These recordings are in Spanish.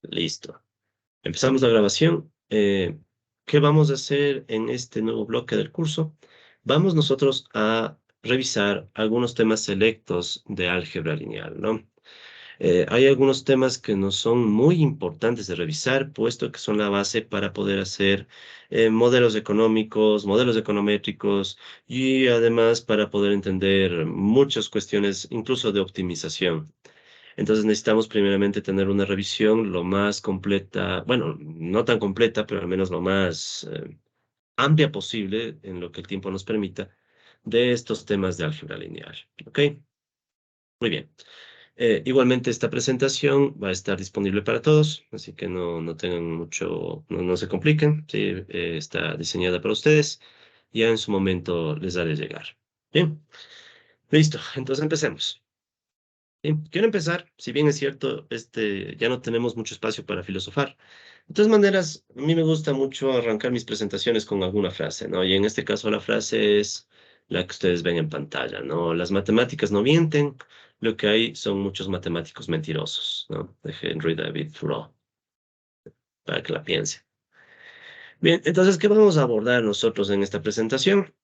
Listo. Empezamos la grabación. ¿Qué vamos a hacer en este nuevo bloque del curso? Vamos nosotros a revisar algunos temas selectos de álgebra lineal, ¿no? Hay algunos temas que nos son muy importantes de revisar, puesto que son la base para poder hacer modelos económicos, modelos econométricos y además para poder entender muchas cuestiones, incluso de optimización. Entonces necesitamos primeramente tener una revisión lo más completa, bueno, no tan completa, pero al menos lo más amplia posible en lo que el tiempo nos permita de estos temas de álgebra lineal. ¿Ok? Muy bien. Igualmente esta presentación va a estar disponible para todos, así que no tengan mucho, no se compliquen, ¿sí? Está diseñada para ustedes, ya en su momento les haré llegar. Bien, listo, entonces empecemos. Bien, quiero empezar, si bien es cierto, ya no tenemos mucho espacio para filosofar. De todas maneras, a mí me gusta mucho arrancar mis presentaciones con alguna frase, ¿no? Y en este caso la frase es la que ustedes ven en pantalla, ¿no? Las matemáticas no mienten, lo que hay son muchos matemáticos mentirosos, ¿no? De Henry David Thoreau, para que la piense. Bien, entonces, ¿qué vamos a abordar nosotros en esta presentación?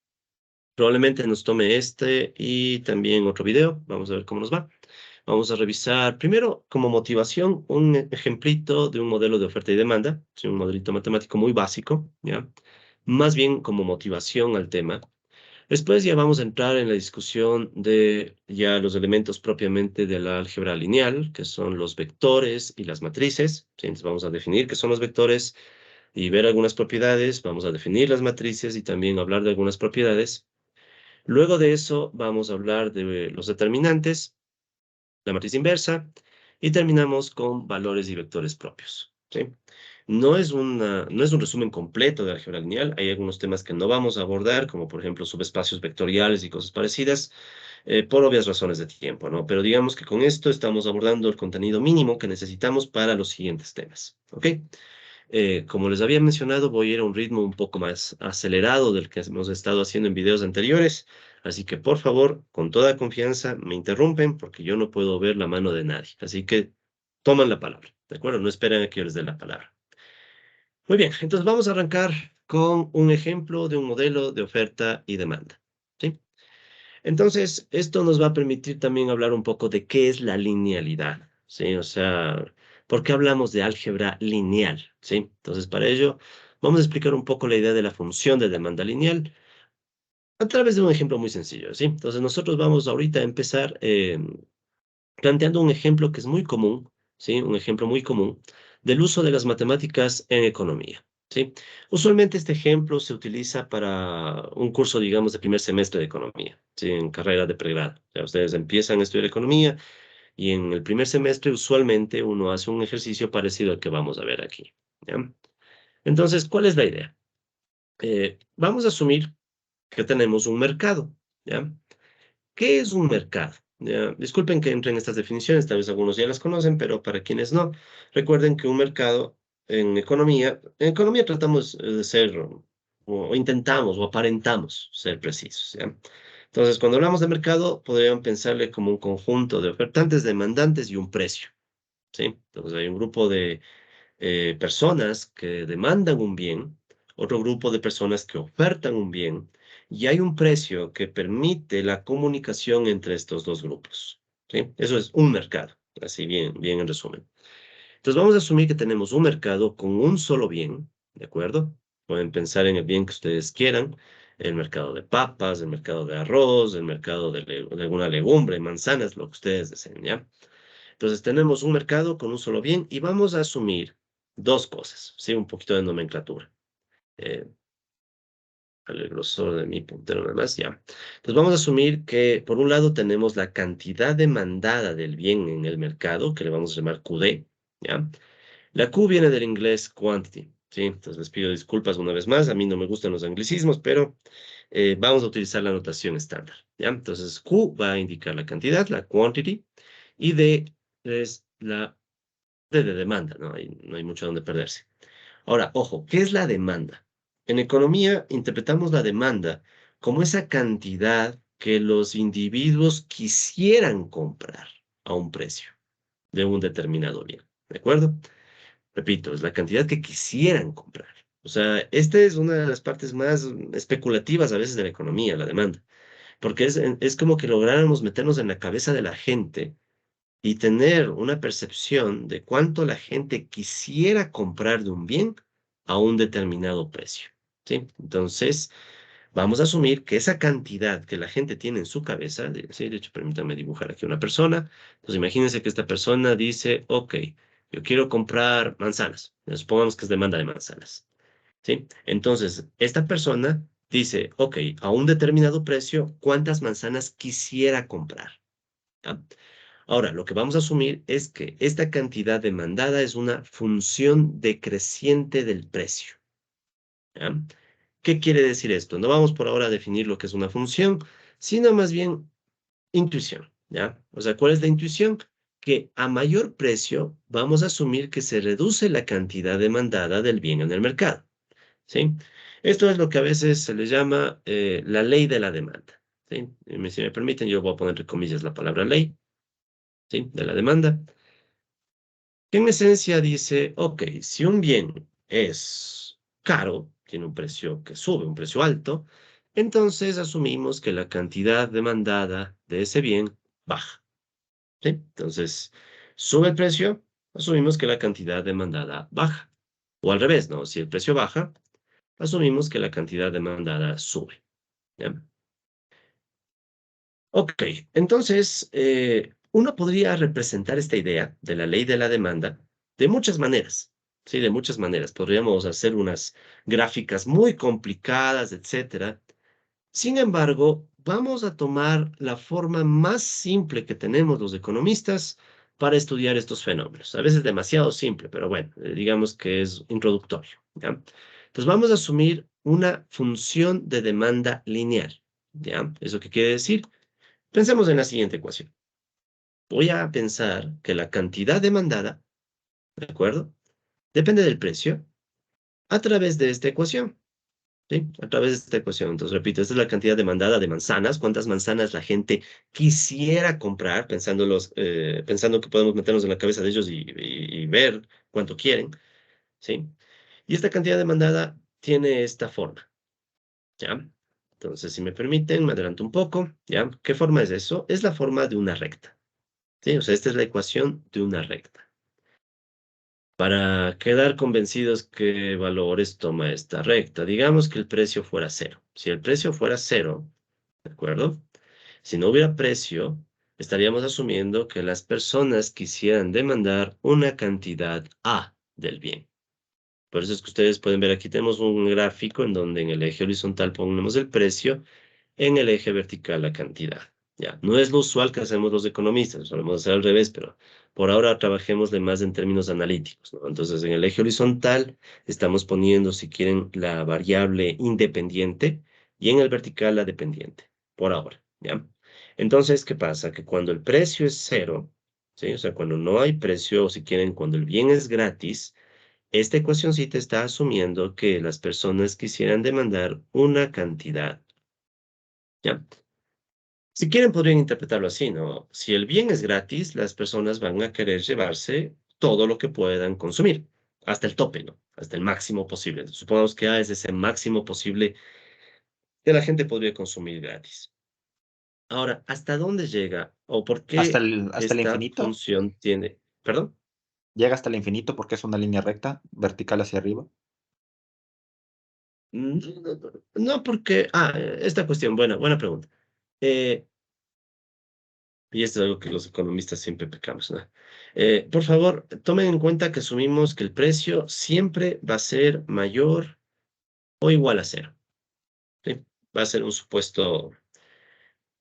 Probablemente nos tome este y también otro video. Vamos a ver cómo nos va. Vamos a revisar primero como motivación un ejemplito de un modelo de oferta y demanda, sí, un modelito matemático muy básico, ¿ya? Más bien como motivación al tema. Después ya vamos a entrar en la discusión de ya los elementos propiamente de la álgebra lineal, que son los vectores y las matrices. ¿Sí? Entonces vamos a definir qué son los vectores y ver algunas propiedades. Vamos a definir las matrices y también hablar de algunas propiedades. Luego de eso vamos a hablar de los determinantes, la matriz inversa, y terminamos con valores y vectores propios, ¿sí? No es un resumen completo de álgebra lineal, hay algunos temas que no vamos a abordar, como por ejemplo subespacios vectoriales y cosas parecidas, por obvias razones de tiempo, ¿no? Pero digamos que con esto estamos abordando el contenido mínimo que necesitamos para los siguientes temas, ¿ok? Como les había mencionado, voy a ir a un ritmo un poco más acelerado del que hemos estado haciendo en videos anteriores, así que por favor, con toda confianza, me interrumpen porque yo no puedo ver la mano de nadie. Así que toman la palabra, ¿de acuerdo? No esperen a que yo les dé la palabra. Muy bien, entonces vamos a arrancar con un ejemplo de un modelo de oferta y demanda, ¿sí? Entonces, esto nos va a permitir también hablar un poco de qué es la linealidad, ¿sí? O sea, ¿por qué hablamos de álgebra lineal? ¿Sí? Entonces, para ello, vamos a explicar un poco la idea de la función de demanda lineal a través de un ejemplo muy sencillo, ¿sí? Entonces, nosotros vamos ahorita a empezar planteando un ejemplo que es muy común, ¿sí? Un ejemplo muy común del uso de las matemáticas en economía, ¿sí? Usualmente este ejemplo se utiliza para un curso, digamos, de primer semestre de economía, ¿sí? En carrera de pregrado. O sea, ustedes empiezan a estudiar economía y en el primer semestre usualmente uno hace un ejercicio parecido al que vamos a ver aquí, ¿ya? Entonces, ¿cuál es la idea? Vamos a asumir que tenemos un mercado, ¿ya? ¿Qué es un mercado? Ya, disculpen que entre en estas definiciones, tal vez algunos ya las conocen, pero para quienes no, recuerden que un mercado en economía tratamos de ser, o intentamos, o aparentamos ser precisos, ¿ya? Entonces, cuando hablamos de mercado, podrían pensarle como un conjunto de ofertantes, demandantes y un precio, ¿sí? Entonces, hay un grupo de personas que demandan un bien, otro grupo de personas que ofertan un bien, y hay un precio que permite la comunicación entre estos dos grupos. ¿Sí? Eso es un mercado, así bien en resumen. Entonces vamos a asumir que tenemos un mercado con un solo bien, ¿de acuerdo? Pueden pensar en el bien que ustedes quieran, el mercado de papas, el mercado de arroz, el mercado de alguna legumbre, manzanas, lo que ustedes deseen, ¿ya? Entonces tenemos un mercado con un solo bien y vamos a asumir dos cosas, ¿sí? Un poquito de nomenclatura. Eh, el grosor de mi puntero nada más, ya. Entonces vamos a asumir que por un lado tenemos la cantidad demandada del bien en el mercado, que le vamos a llamar QD, ¿ya? La Q viene del inglés quantity, ¿sí? Entonces les pido disculpas una vez más, a mí no me gustan los anglicismos, pero vamos a utilizar la notación estándar, ¿ya? Entonces Q va a indicar la cantidad, la quantity, y D es la de demanda, no hay mucho donde perderse. Ahora, ojo, ¿qué es la demanda? En economía interpretamos la demanda como esa cantidad que los individuos quisieran comprar a un precio de un determinado bien, ¿de acuerdo? Repito, es la cantidad que quisieran comprar. O sea, esta es una de las partes más especulativas a veces de la economía, la demanda, porque es como que lográramos meternos en la cabeza de la gente y tener una percepción de cuánto la gente quisiera comprar de un bien a un determinado precio, ¿sí? Entonces, vamos a asumir que esa cantidad que la gente tiene en su cabeza, sí, de hecho, permítanme dibujar aquí una persona. Entonces, imagínense que esta persona dice, ok, yo quiero comprar manzanas. Supongamos que es demanda de manzanas, ¿sí? Entonces, esta persona dice, ok, a un determinado precio, ¿cuántas manzanas quisiera comprar? ¿Ya? Ahora, lo que vamos a asumir es que esta cantidad demandada es una función decreciente del precio, ¿ya? ¿Qué quiere decir esto? No vamos por ahora a definir lo que es una función, sino más bien intuición, ¿ya? O sea, ¿cuál es la intuición? Que a mayor precio vamos a asumir que se reduce la cantidad demandada del bien en el mercado, ¿sí? Esto es lo que a veces se le llama la ley de la demanda, ¿sí? Si me permiten, yo voy a poner entre comillas la palabra ley, ¿sí? De la demanda, que en esencia dice, ok, si un bien es caro, tiene un precio que sube, un precio alto, entonces asumimos que la cantidad demandada de ese bien baja, ¿sí? Entonces, sube el precio, asumimos que la cantidad demandada baja. O al revés, ¿no? Si el precio baja, asumimos que la cantidad demandada sube, ¿ya? Ok, entonces, uno podría representar esta idea de la ley de la demanda de muchas maneras, ¿sí? De muchas maneras. Podríamos hacer unas gráficas muy complicadas, etcétera. Sin embargo, vamos a tomar la forma más simple que tenemos los economistas para estudiar estos fenómenos. A veces demasiado simple, pero bueno, digamos que es introductorio, ¿ya? Entonces vamos a asumir una función de demanda lineal, ¿ya? ¿Eso qué quiere decir? Pensemos en la siguiente ecuación. Voy a pensar que la cantidad demandada, ¿de acuerdo? Depende del precio a través de esta ecuación, ¿sí? A través de esta ecuación. Entonces, repito, esta es la cantidad demandada de manzanas. ¿Cuántas manzanas la gente quisiera comprar? Pensando que podemos meternos en la cabeza de ellos y ver cuánto quieren, ¿sí? Y esta cantidad demandada tiene esta forma, ¿ya? Entonces, si me permiten, me adelanto un poco, ¿ya? ¿Qué forma es eso? Es la forma de una recta. Sí, o sea, esta es la ecuación de una recta. Para quedar convencidos qué valores toma esta recta, digamos que el precio fuera cero. Si el precio fuera cero, ¿de acuerdo? Si no hubiera precio, estaríamos asumiendo que las personas quisieran demandar una cantidad A del bien. Por eso es que ustedes pueden ver aquí tenemos un gráfico en donde en el eje horizontal ponemos el precio, en el eje vertical la cantidad. Ya, no es lo usual que hacemos los economistas, solemos hacer al revés, pero por ahora trabajémosle más en términos analíticos, ¿no? Entonces, en el eje horizontal estamos poniendo, si quieren, la variable independiente y en el vertical la dependiente, por ahora, ¿ya? Entonces, ¿qué pasa? Que cuando el precio es cero, ¿sí? O sea, cuando no hay precio, o si quieren, cuando el bien es gratis, esta ecuacióncita está asumiendo que las personas quisieran demandar una cantidad, ¿ya? Si quieren, podrían interpretarlo así, ¿no? Si el bien es gratis, las personas van a querer llevarse todo lo que puedan consumir, hasta el tope, ¿no? Hasta el máximo posible. Supongamos que A es ese máximo posible que la gente podría consumir gratis. Ahora, ¿hasta dónde llega o por qué Hasta el esta infinito. función tiene, perdón? Llega hasta el infinito porque es una línea recta, vertical hacia arriba. No, no, porque, esta cuestión, buena pregunta. Eh, Y esto es algo que los economistas siempre pecamos, ¿no? Por favor, tomen en cuenta que asumimos que el precio siempre va a ser mayor o igual a cero, ¿sí? Va a ser un supuesto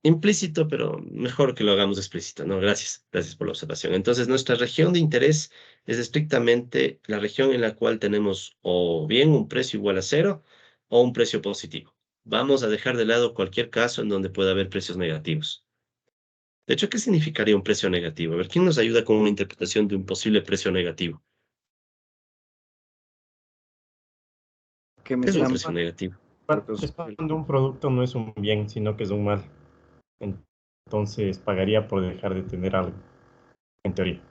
implícito, pero mejor que lo hagamos explícito, ¿no? Gracias por la observación. Entonces, nuestra región de interés es estrictamente la región en la cual tenemos o bien un precio igual a cero o un precio positivo. Vamos a dejar de lado cualquier caso en donde pueda haber precios negativos. De hecho, ¿qué significaría un precio negativo? A ver, ¿quién nos ayuda con una interpretación de un posible precio negativo? Que me ¿Qué es un están precio negativo? Es cuando un producto no es un bien, sino que es un mal. Entonces pagaría por dejar de tener algo, en teoría.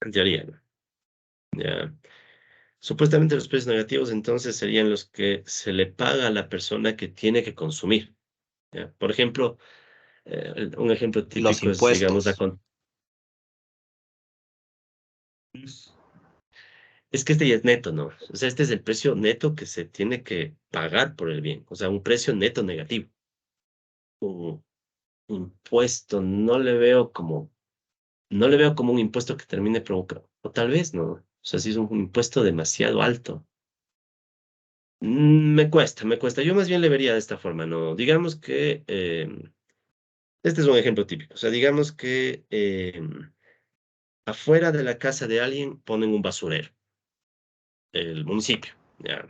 En teoría, ¿no? Ya. Supuestamente los precios negativos entonces serían los que se le paga a la persona que tiene que consumir. ¿Ya? Por ejemplo, un ejemplo Los típico es, digamos, impuestos. es que este ya es neto, ¿no? O sea, este es el precio neto que se tiene que pagar por el bien. O sea, un precio neto negativo. Un impuesto, no le veo como un impuesto que termine provocando. O tal vez no. O sea, si es un impuesto demasiado alto. Me cuesta, me cuesta. Yo más bien le vería de esta forma, ¿no? Digamos que, este es un ejemplo típico. O sea, digamos que afuera de la casa de alguien ponen un basurero, el municipio, ya,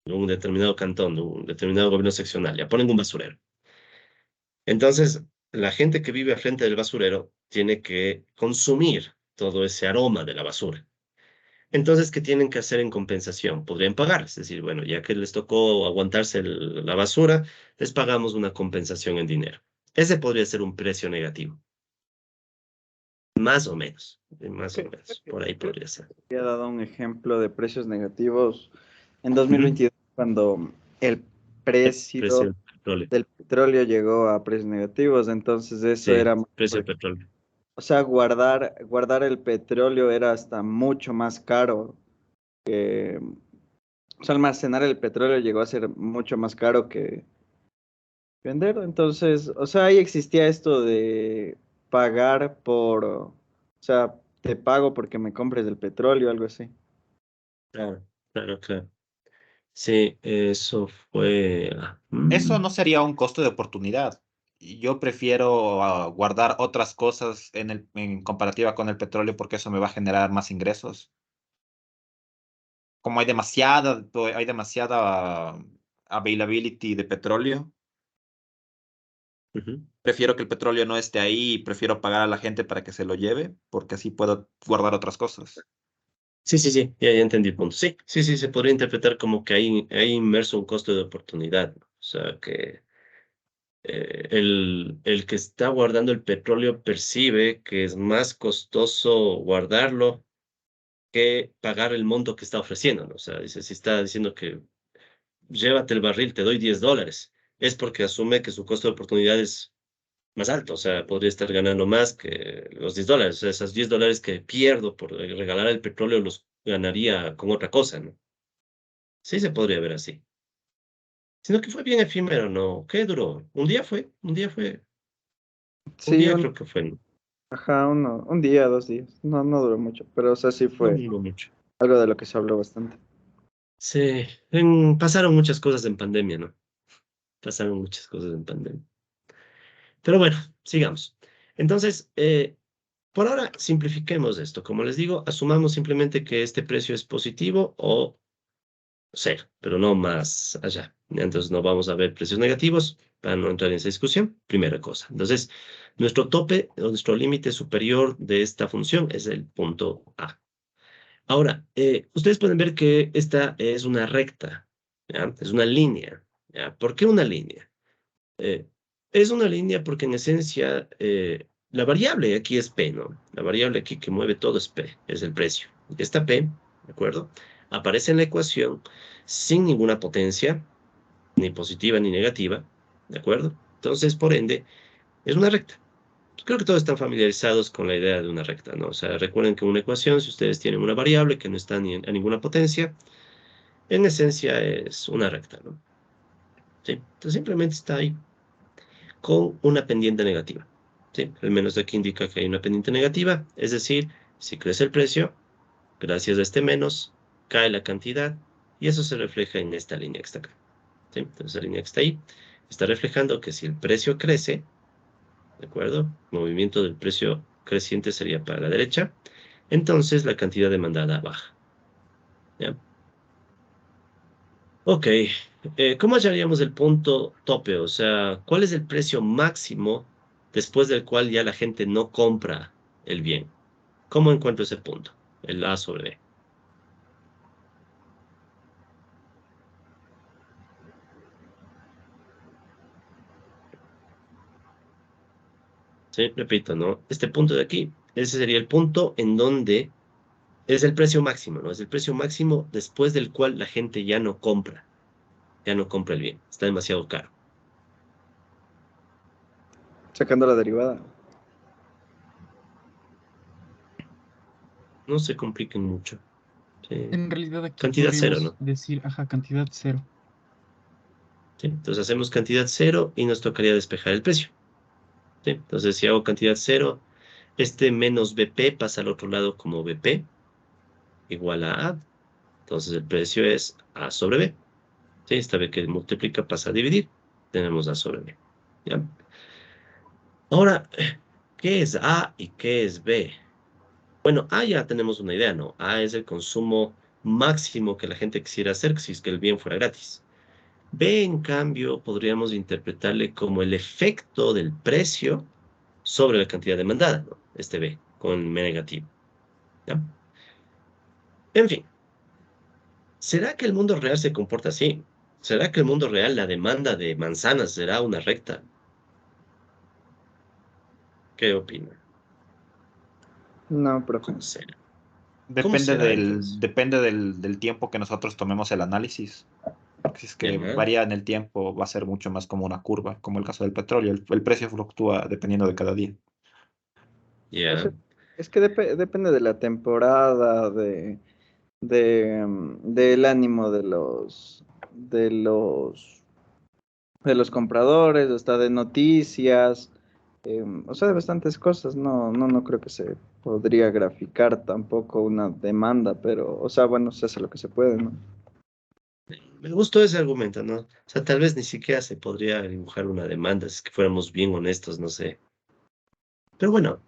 de un determinado cantón, de un determinado gobierno seccional, ya ponen un basurero. Entonces, la gente que vive al frente del basurero tiene que consumir todo ese aroma de la basura. Entonces, ¿qué tienen que hacer en compensación? Podrían pagar, es decir, bueno, ya que les tocó aguantarse la basura, les pagamos una compensación en dinero. Ese podría ser un precio negativo, más o Creo menos, que por ahí podría ser. había dado un ejemplo de precios negativos en Ujú. 2022 cuando el Precio precio del petróleo. del petróleo llegó a precios negativos, entonces eso Sí, era, precio del petróleo. o sea, guardar el petróleo era hasta mucho más caro. O sea, almacenar el petróleo llegó a ser mucho más caro que vender. Entonces, o sea, ahí existía esto de pagar o sea, te pago porque me compres el petróleo, algo así. Claro, claro, claro. Sí, eso fue. Eso no sería un costo de oportunidad. Yo prefiero guardar otras cosas en comparativa con el petróleo porque eso me va a generar más ingresos. Como hay demasiada availability de petróleo, Ujú. prefiero que el petróleo no esté ahí y prefiero pagar a la gente para que se lo lleve porque así puedo guardar otras cosas. Sí, sí, sí, ya entendí el punto. Sí, sí, sí, se podría interpretar como que hay inmerso un costo de oportunidad, ¿no? O sea, que el que está guardando el petróleo percibe que es más costoso guardarlo que pagar el monto que está ofreciendo, ¿no? O sea, dice, si está diciendo que llévate el barril, te doy $10, es porque asume que su costo de oportunidad es más alto, o sea, podría estar ganando más que los $10. O sea, esos $10 que pierdo por regalar el petróleo los ganaría con otra cosa, ¿no? Sí se podría ver así. Sino que fue bien efímero, ¿no? ¿Qué duró? Un Sí, día creo que fue, ¿no? ajá, un día, 2 días. No, no duró mucho, pero o sea, sí No fue duró mucho. algo de lo que se habló bastante. Sí, pasaron muchas cosas en pandemia, ¿no? Pasaron muchas cosas en pandemia. Pero bueno, sigamos. Entonces, por ahora simplifiquemos esto. Como les digo, asumamos simplemente que este precio es positivo o cero, pero no más allá. Entonces no vamos a ver precios negativos para no entrar en esa discusión. Primera cosa. Entonces, nuestro tope o nuestro límite superior de esta función es el punto A. Ahora, ustedes pueden ver que esta es una recta, ¿ya? Es una línea, ¿ya? ¿Por qué una línea? Eh, es una línea porque en esencia la variable aquí es P, ¿no? La variable aquí que mueve todo es P, es el precio. Y esta P, ¿de acuerdo? Aparece en la ecuación sin ninguna potencia, ni positiva ni negativa, ¿de acuerdo? Entonces, por ende, es una recta. Creo que todos están familiarizados con la idea de una recta, ¿no? O sea, recuerden que una ecuación, si ustedes tienen una variable que no está ni a ninguna potencia, en esencia es una recta, ¿no? Sí, entonces simplemente está ahí con una pendiente negativa. ¿Sí? El menos de aquí indica que hay una pendiente negativa, es decir, si crece el precio, gracias a este menos, cae la cantidad y eso se refleja en esta línea que está acá. ¿Sí? Entonces, la línea que está ahí está reflejando que si el precio crece, ¿de acuerdo? El movimiento del precio creciente sería para la derecha, entonces la cantidad demandada baja. ¿Ya? Ok, ¿cómo hallaríamos el punto tope? O sea, ¿cuál es el precio máximo después del cual ya la gente no compra el bien? ¿Cómo encuentro ese punto? El A sobre B. Sí, repito, ¿no? Este punto de aquí, ese sería el punto en donde Es el precio máximo, ¿no? Es el precio máximo después del cual la gente ya no compra el bien. Está demasiado caro. Sacando la derivada. No se compliquen mucho. Sí. En realidad aquí Cantidad cero, podríamos ¿no? decir, ajá, cantidad cero. ¿Sí? Entonces hacemos cantidad cero y nos tocaría despejar el precio. ¿Sí? Entonces si hago cantidad cero, este menos BP pasa al otro lado como BP igual a A. Entonces el precio es A sobre B. ¿Sí? Esta vez que multiplica pasa a dividir. Tenemos A sobre B. ¿Ya? Ahora, ¿qué es A y qué es B? Bueno, A ya tenemos una idea, ¿no? A es el consumo máximo que la gente quisiera hacer si es que el bien fuera gratis. B, en cambio, podríamos interpretarle como el efecto del precio sobre la cantidad demandada, ¿no? Este B, con M negativo. ¿Ya? En fin, ¿será que el mundo real se comporta así? ¿Será que el mundo real, la demanda de manzanas será una recta? ¿Qué opina? No, profe. ¿Cómo será? ¿Cómo será entonces? Depende del tiempo que nosotros tomemos el análisis. Porque si es que Ya, varía en el tiempo, va a ser mucho más como una curva, como el caso del petróleo. El precio fluctúa dependiendo de cada día. O ya, sea, es que depende de la temporada, del ánimo de los compradores, hasta de noticias, o sea, de bastantes cosas. No creo que se podría graficar tampoco una demanda, pero, o sea, bueno, se hace lo que se puede, ¿no? me gustó ese argumento, ¿no? O sea, tal vez ni siquiera se podría dibujar una demanda si es que fuéramos bien honestos, no sé. Pero bueno,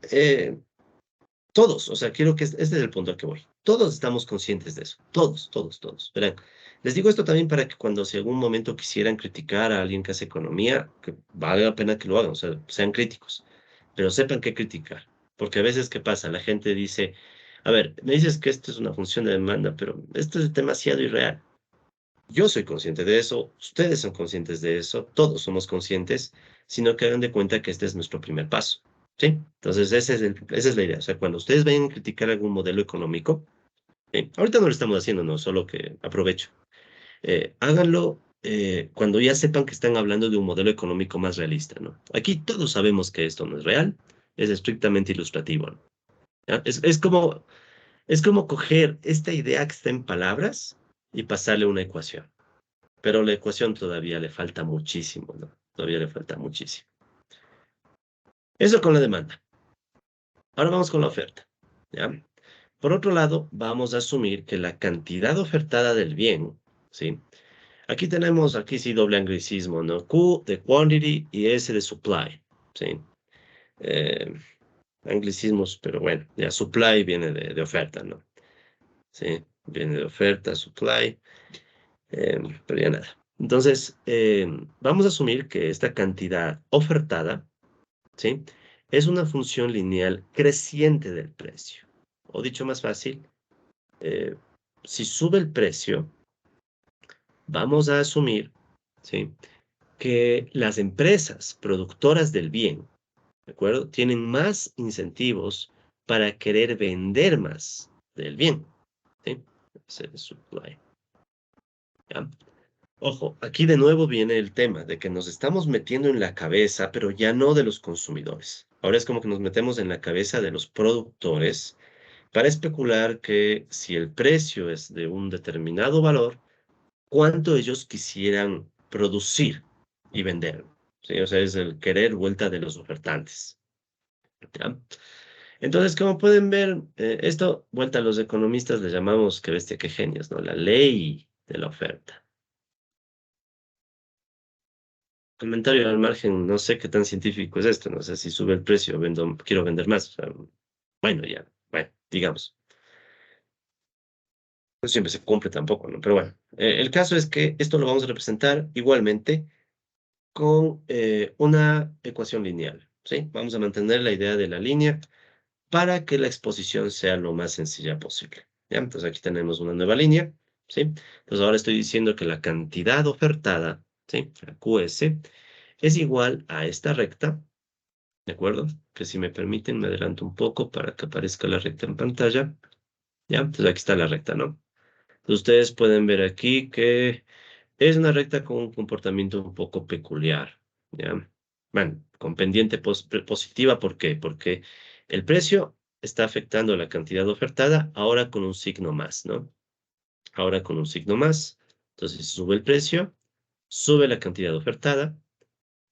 todos, o sea, quiero que este es el punto al que voy. Todos estamos conscientes de eso. Todos, todos, todos. Verán, les digo esto también para que cuando si algún momento quisieran criticar a alguien que hace economía, que vale la pena que lo hagan, o sea, sean críticos, pero sepan qué criticar. Porque a veces, ¿qué pasa? La gente dice, a ver, me dices que esto es una función de demanda, pero esto es demasiado irreal. Yo soy consciente de eso, ustedes son conscientes de eso, todos somos conscientes, sino que hagan de cuenta que este es nuestro primer paso. ¿Sí? Entonces, esa es la idea. O sea, cuando ustedes vayan a criticar algún modelo económico, ahorita no lo estamos haciendo, no, solo que aprovecho. Háganlo cuando ya sepan que están hablando de un modelo económico más realista, ¿no? Aquí todos sabemos que esto no es real, es estrictamente ilustrativo, ¿no? ¿Ya? Es como coger esta idea que está en palabras y pasarle una ecuación. Pero la ecuación todavía le falta muchísimo, ¿no? Todavía le falta muchísimo. Eso con la demanda. Ahora vamos con la oferta, ¿ya? Por otro lado, vamos a asumir que la cantidad ofertada del bien, ¿sí? Aquí sí doble anglicismo, ¿no? Q de quantity y S de supply, ¿sí? Eh, Anglicismos, pero bueno, ya supply viene de oferta, ¿no? Sí, viene de oferta, supply, pero ya nada. Entonces, vamos a asumir que esta cantidad ofertada, ¿sí? Es una función lineal creciente del precio. O dicho más fácil, eh, si sube el precio, vamos a asumir, ¿sí? Que las empresas productoras del bien, ¿de acuerdo? Tienen más incentivos para querer vender más del bien, ¿sí? Ese es supply, ¿ya? Ojo, aquí de nuevo viene el tema de que nos estamos metiendo en la cabeza, pero ya no de los consumidores. Ahora es como que nos metemos en la cabeza de los productores para especular que si el precio es de un determinado valor, cuánto ellos quisieran producir y vender. ¿Sí? O sea, es el querer vuelta de los ofertantes. ¿Ya? Entonces, como pueden ver, esto, vuelta a los economistas le llamamos, que bestia, qué genios, ¿no? La ley de la oferta. Comentario al margen, no sé qué tan científico es esto, no sé si sube el precio, quiero vender más. O sea, bueno, ya, bueno, digamos. No siempre se cumple tampoco, ¿no? Pero bueno, el caso es que esto lo vamos a representar igualmente con una ecuación lineal, ¿sí? Vamos a mantener la idea de la línea para que la exposición sea lo más sencilla posible, ¿ya? Entonces aquí tenemos una nueva línea, ¿sí? Entonces ahora estoy diciendo que la cantidad ofertada, ¿sí? La QS, es igual a esta recta, ¿de acuerdo? Que si me permiten me adelanto un poco para que aparezca la recta en pantalla. ¿Ya? Entonces aquí está la recta, ¿no? Entonces, ustedes pueden ver aquí que es una recta con un comportamiento un poco peculiar, ¿ya? Bueno, con pendiente positiva, ¿por qué? Porque el precio está afectando la cantidad ofertada ahora con un signo más, ¿no? Ahora con un signo más. Entonces, sube el precio, sube la cantidad ofertada.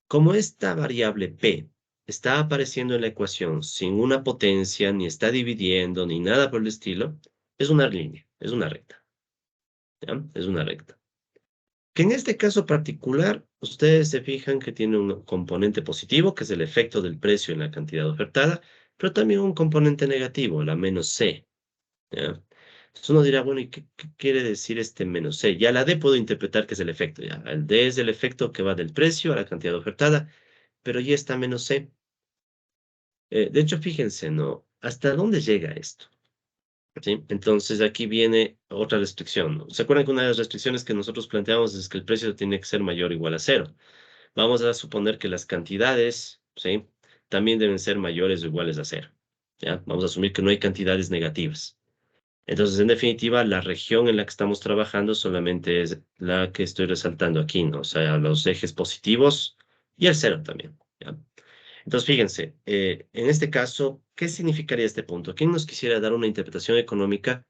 Como esta variable P está apareciendo en la ecuación sin una potencia, ni está dividiendo, ni nada por el estilo, es una línea, es una recta, ¿ya? Es una recta. Que en este caso particular, ustedes se fijan que tiene un componente positivo, que es el efecto del precio en la cantidad ofertada, pero también un componente negativo, la menos C, ¿ya? Entonces uno dirá, bueno, ¿y qué quiere decir este menos C? Ya la D puedo interpretar que es el efecto, ya. El D es el efecto que va del precio a la cantidad ofertada, pero ya está menos C. De hecho, fíjense, ¿no? ¿Hasta dónde llega esto? ¿Sí? Entonces aquí viene otra restricción, ¿no? ¿Se acuerdan que una de las restricciones que nosotros planteamos es que el precio tiene que ser mayor o igual a cero? Vamos a suponer que las cantidades, ¿sí? También deben ser mayores o iguales a cero, ¿ya? Vamos a asumir que no hay cantidades negativas. Entonces, en definitiva, la región en la que estamos trabajando solamente es la que estoy resaltando aquí, ¿no? O sea, los ejes positivos y el cero también, ¿ya? Entonces, fíjense, en este caso, ¿qué significaría este punto? ¿Quién nos quisiera dar una interpretación económica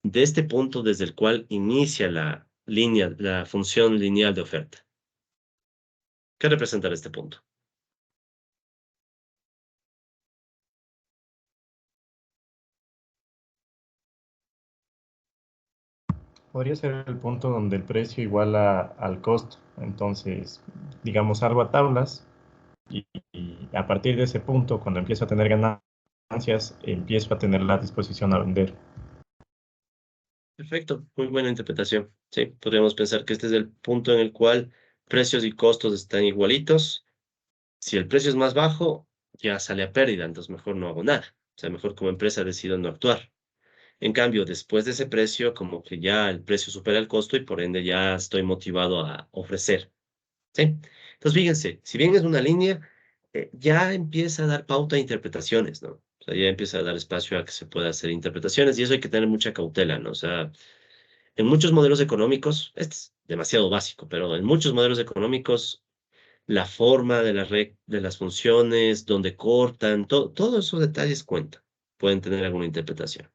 de este punto desde el cual inicia la línea, la función lineal de oferta? ¿Qué representa este punto? Podría ser el punto donde el precio iguala al costo. Entonces, digamos, salgo a tablas y a partir de ese punto, cuando empiezo a tener ganancias, empiezo a tener la disposición a vender. Perfecto, muy buena interpretación. Sí, podríamos pensar que este es el punto en el cual precios y costos están igualitos. Si el precio es más bajo, ya sale a pérdida, entonces mejor no hago nada. O sea, mejor como empresa decido no actuar. En cambio, después de ese precio, como que ya el precio supera el costo y por ende ya estoy motivado a ofrecer. ¿Sí? Entonces, fíjense, si bien es una línea, ya empieza a dar pauta a interpretaciones, ¿no? O sea, ya empieza a dar espacio a que se pueda hacer interpretaciones y eso hay que tener mucha cautela, ¿no? O sea, en muchos modelos económicos, este es demasiado básico, pero en muchos modelos económicos, la forma de de las funciones, donde cortan, todos esos detalles cuentan. Pueden tener alguna interpretación.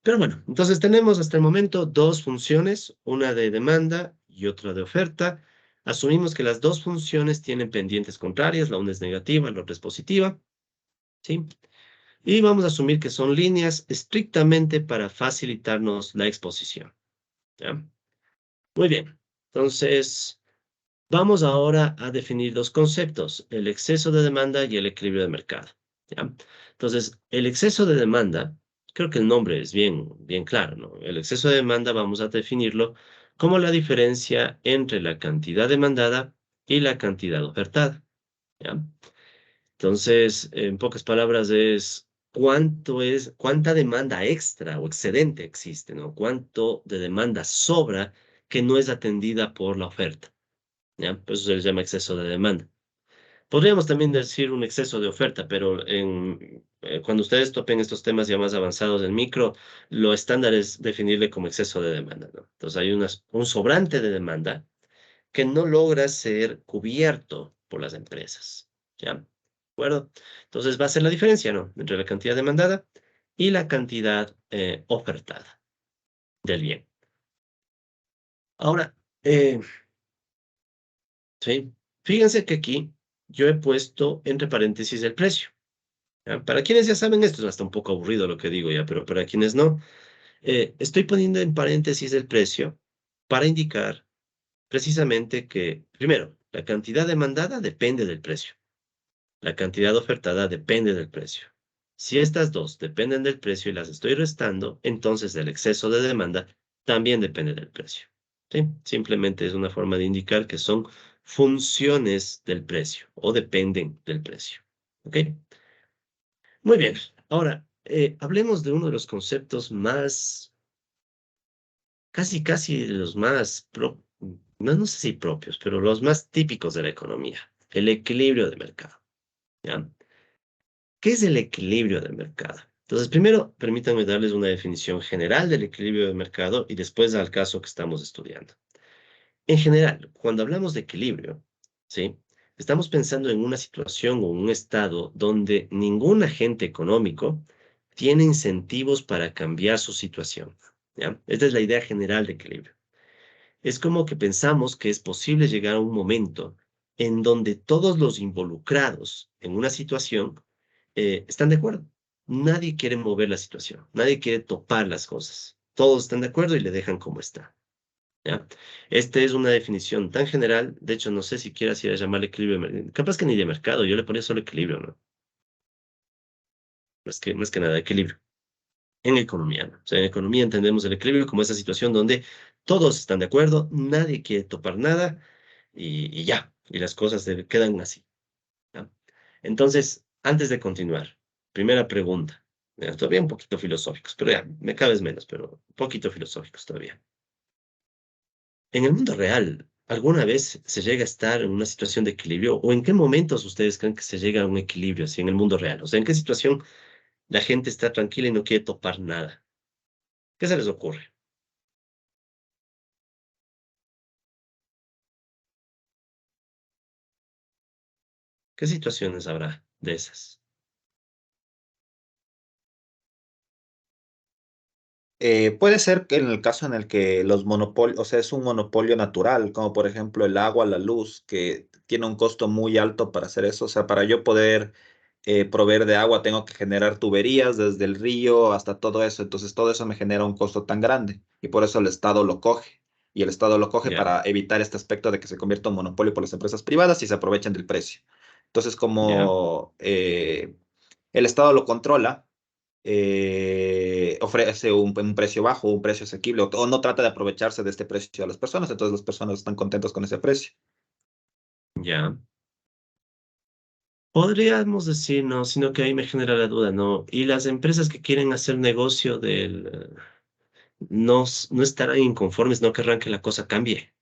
Pero bueno, entonces tenemos hasta el momento dos funciones, una de demanda y otra de oferta. Asumimos que las dos funciones tienen pendientes contrarias, la una es negativa, la otra es positiva, ¿sí? Y vamos a asumir que son líneas estrictamente para facilitarnos la exposición, ¿ya? Muy bien, entonces vamos ahora a definir dos conceptos, el exceso de demanda y el equilibrio de mercado, ¿ya? Entonces, el exceso de demanda, creo que el nombre es bien claro, ¿no? El exceso de demanda vamos a definirlo como la diferencia entre la cantidad demandada y la cantidad ofertada, ¿ya? Entonces, en pocas palabras es cuánta demanda extra o excedente existe, ¿no? Cuánto de demanda sobra que no es atendida por la oferta, ¿ya? Pues eso se le llama exceso de demanda. Podríamos también decir un exceso de oferta, pero cuando ustedes topen estos temas ya más avanzados en micro, lo estándar es definirle como exceso de demanda, ¿no? Entonces hay un sobrante de demanda que no logra ser cubierto por las empresas, ¿ya? ¿De acuerdo? Entonces va a ser la diferencia, ¿no? Entre la cantidad demandada y la cantidad ofertada del bien. Ahora, sí, fíjense que aquí yo he puesto entre paréntesis el precio. ¿Ya? Para quienes ya saben esto, es hasta un poco aburrido lo que digo ya, pero para quienes no, estoy poniendo en paréntesis el precio para indicar precisamente que, primero, la cantidad demandada depende del precio. La cantidad ofertada depende del precio. Si estas dos dependen del precio y las estoy restando, entonces el exceso de demanda también depende del precio. ¿Sí? Simplemente es una forma de indicar que son funciones del precio o dependen del precio. ¿Ok? Muy bien. Ahora, hablemos de uno de los conceptos más, casi los más, no sé si propios, pero los más típicos de la economía, el equilibrio de mercado. ¿Ya? ¿Qué es el equilibrio de mercado? Entonces, primero, permítanme darles una definición general del equilibrio de mercado y después al caso que estamos estudiando. En general, cuando hablamos de equilibrio, ¿sí? Estamos pensando en una situación o un estado donde ningún agente económico tiene incentivos para cambiar su situación, ¿ya? Esta es la idea general de equilibrio. Es como que pensamos que es posible llegar a un momento en donde todos los involucrados en una situación están de acuerdo. Nadie quiere mover la situación, nadie quiere topar las cosas. Todos están de acuerdo y le dejan como está. ¿Ya? Esta es una definición tan general, de hecho no sé si quieras ir a llamarle equilibrio, capaz que ni de mercado, yo le ponía solo equilibrio, ¿no? Más que nada equilibrio. En economía, ¿no? O sea, en economía entendemos el equilibrio como esa situación donde todos están de acuerdo, nadie quiere topar nada y ya, y las cosas quedan así. ¿Ya? Entonces, antes de continuar, primera pregunta, todavía un poquito filosóficos, pero ya, me cabes menos, pero un poquito filosóficos todavía. En el mundo real, ¿alguna vez se llega a estar en una situación de equilibrio? ¿O en qué momentos ustedes creen que se llega a un equilibrio así en el mundo real? O sea, ¿en qué situación la gente está tranquila y no quiere topar nada? ¿Qué se les ocurre? ¿Qué situaciones habrá de esas? Puede ser que en el caso en el que los monopolios, o sea, es un monopolio natural, como por ejemplo el agua, la luz, que tiene un costo muy alto para hacer eso. O sea, para yo poder proveer de agua, tengo que generar tuberías desde el río hasta todo eso. Entonces, todo eso me genera un costo tan grande y por eso el Estado lo coge. Y el Estado lo coge Ya, para evitar este aspecto de que se convierta en un monopolio por las empresas privadas y se aprovechen del precio. Entonces, ya, como el Estado lo controla, ofrece un precio bajo, un precio asequible, o no trata de aprovecharse de este precio a las personas, entonces las personas están contentas con ese precio. ya. Podríamos decir, no, sino que ahí me genera la duda, ¿no? Y las empresas que quieren hacer negocio no estarán inconformes, no querrán que la cosa cambie.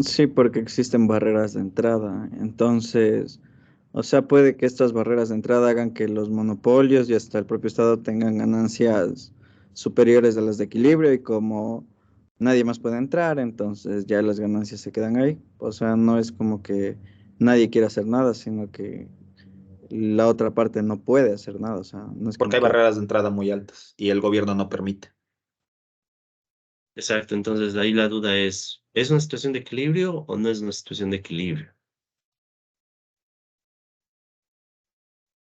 Sí, porque existen barreras de entrada. Entonces, o sea, puede que estas barreras de entrada hagan que los monopolios y hasta el propio Estado tengan ganancias superiores a las de equilibrio y como nadie más puede entrar, entonces ya las ganancias se quedan ahí. O sea, no es como que nadie quiera hacer nada, sino que la otra parte no puede hacer nada. O sea, no es Porque como hay que barreras de entrada muy altas y el gobierno no permite. Exacto, entonces ahí la duda ¿es una situación de equilibrio o no es una situación de equilibrio?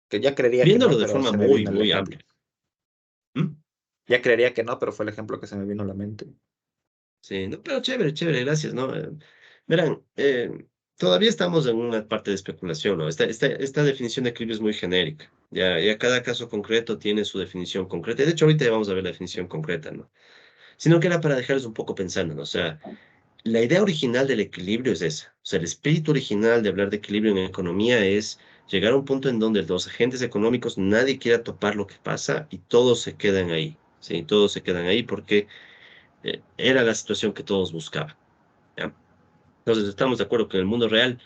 Que ya creería que Viéndolo no, de pero forma se me muy, vino el muy ejemplo. amplia. ¿Mm? Ya creería que no, pero fue el ejemplo que se me vino a la mente. Sí, no, pero chévere, chévere, gracias, ¿no? Verán, todavía estamos en una parte de especulación, ¿no? Esta definición de equilibrio es muy genérica. Ya cada caso concreto tiene su definición concreta. De hecho, ahorita ya vamos a ver la definición concreta, ¿no? Sino que era para dejarles un poco pensando, ¿no? O sea, la idea original del equilibrio es esa. O sea, el espíritu original de hablar de equilibrio en economía es llegar a un punto en donde los agentes económicos nadie quiera topar lo que pasa y todos se quedan ahí. Sí, todos se quedan ahí porque era la situación que todos buscaban. ¿Ya? Entonces, estamos de acuerdo que en el mundo real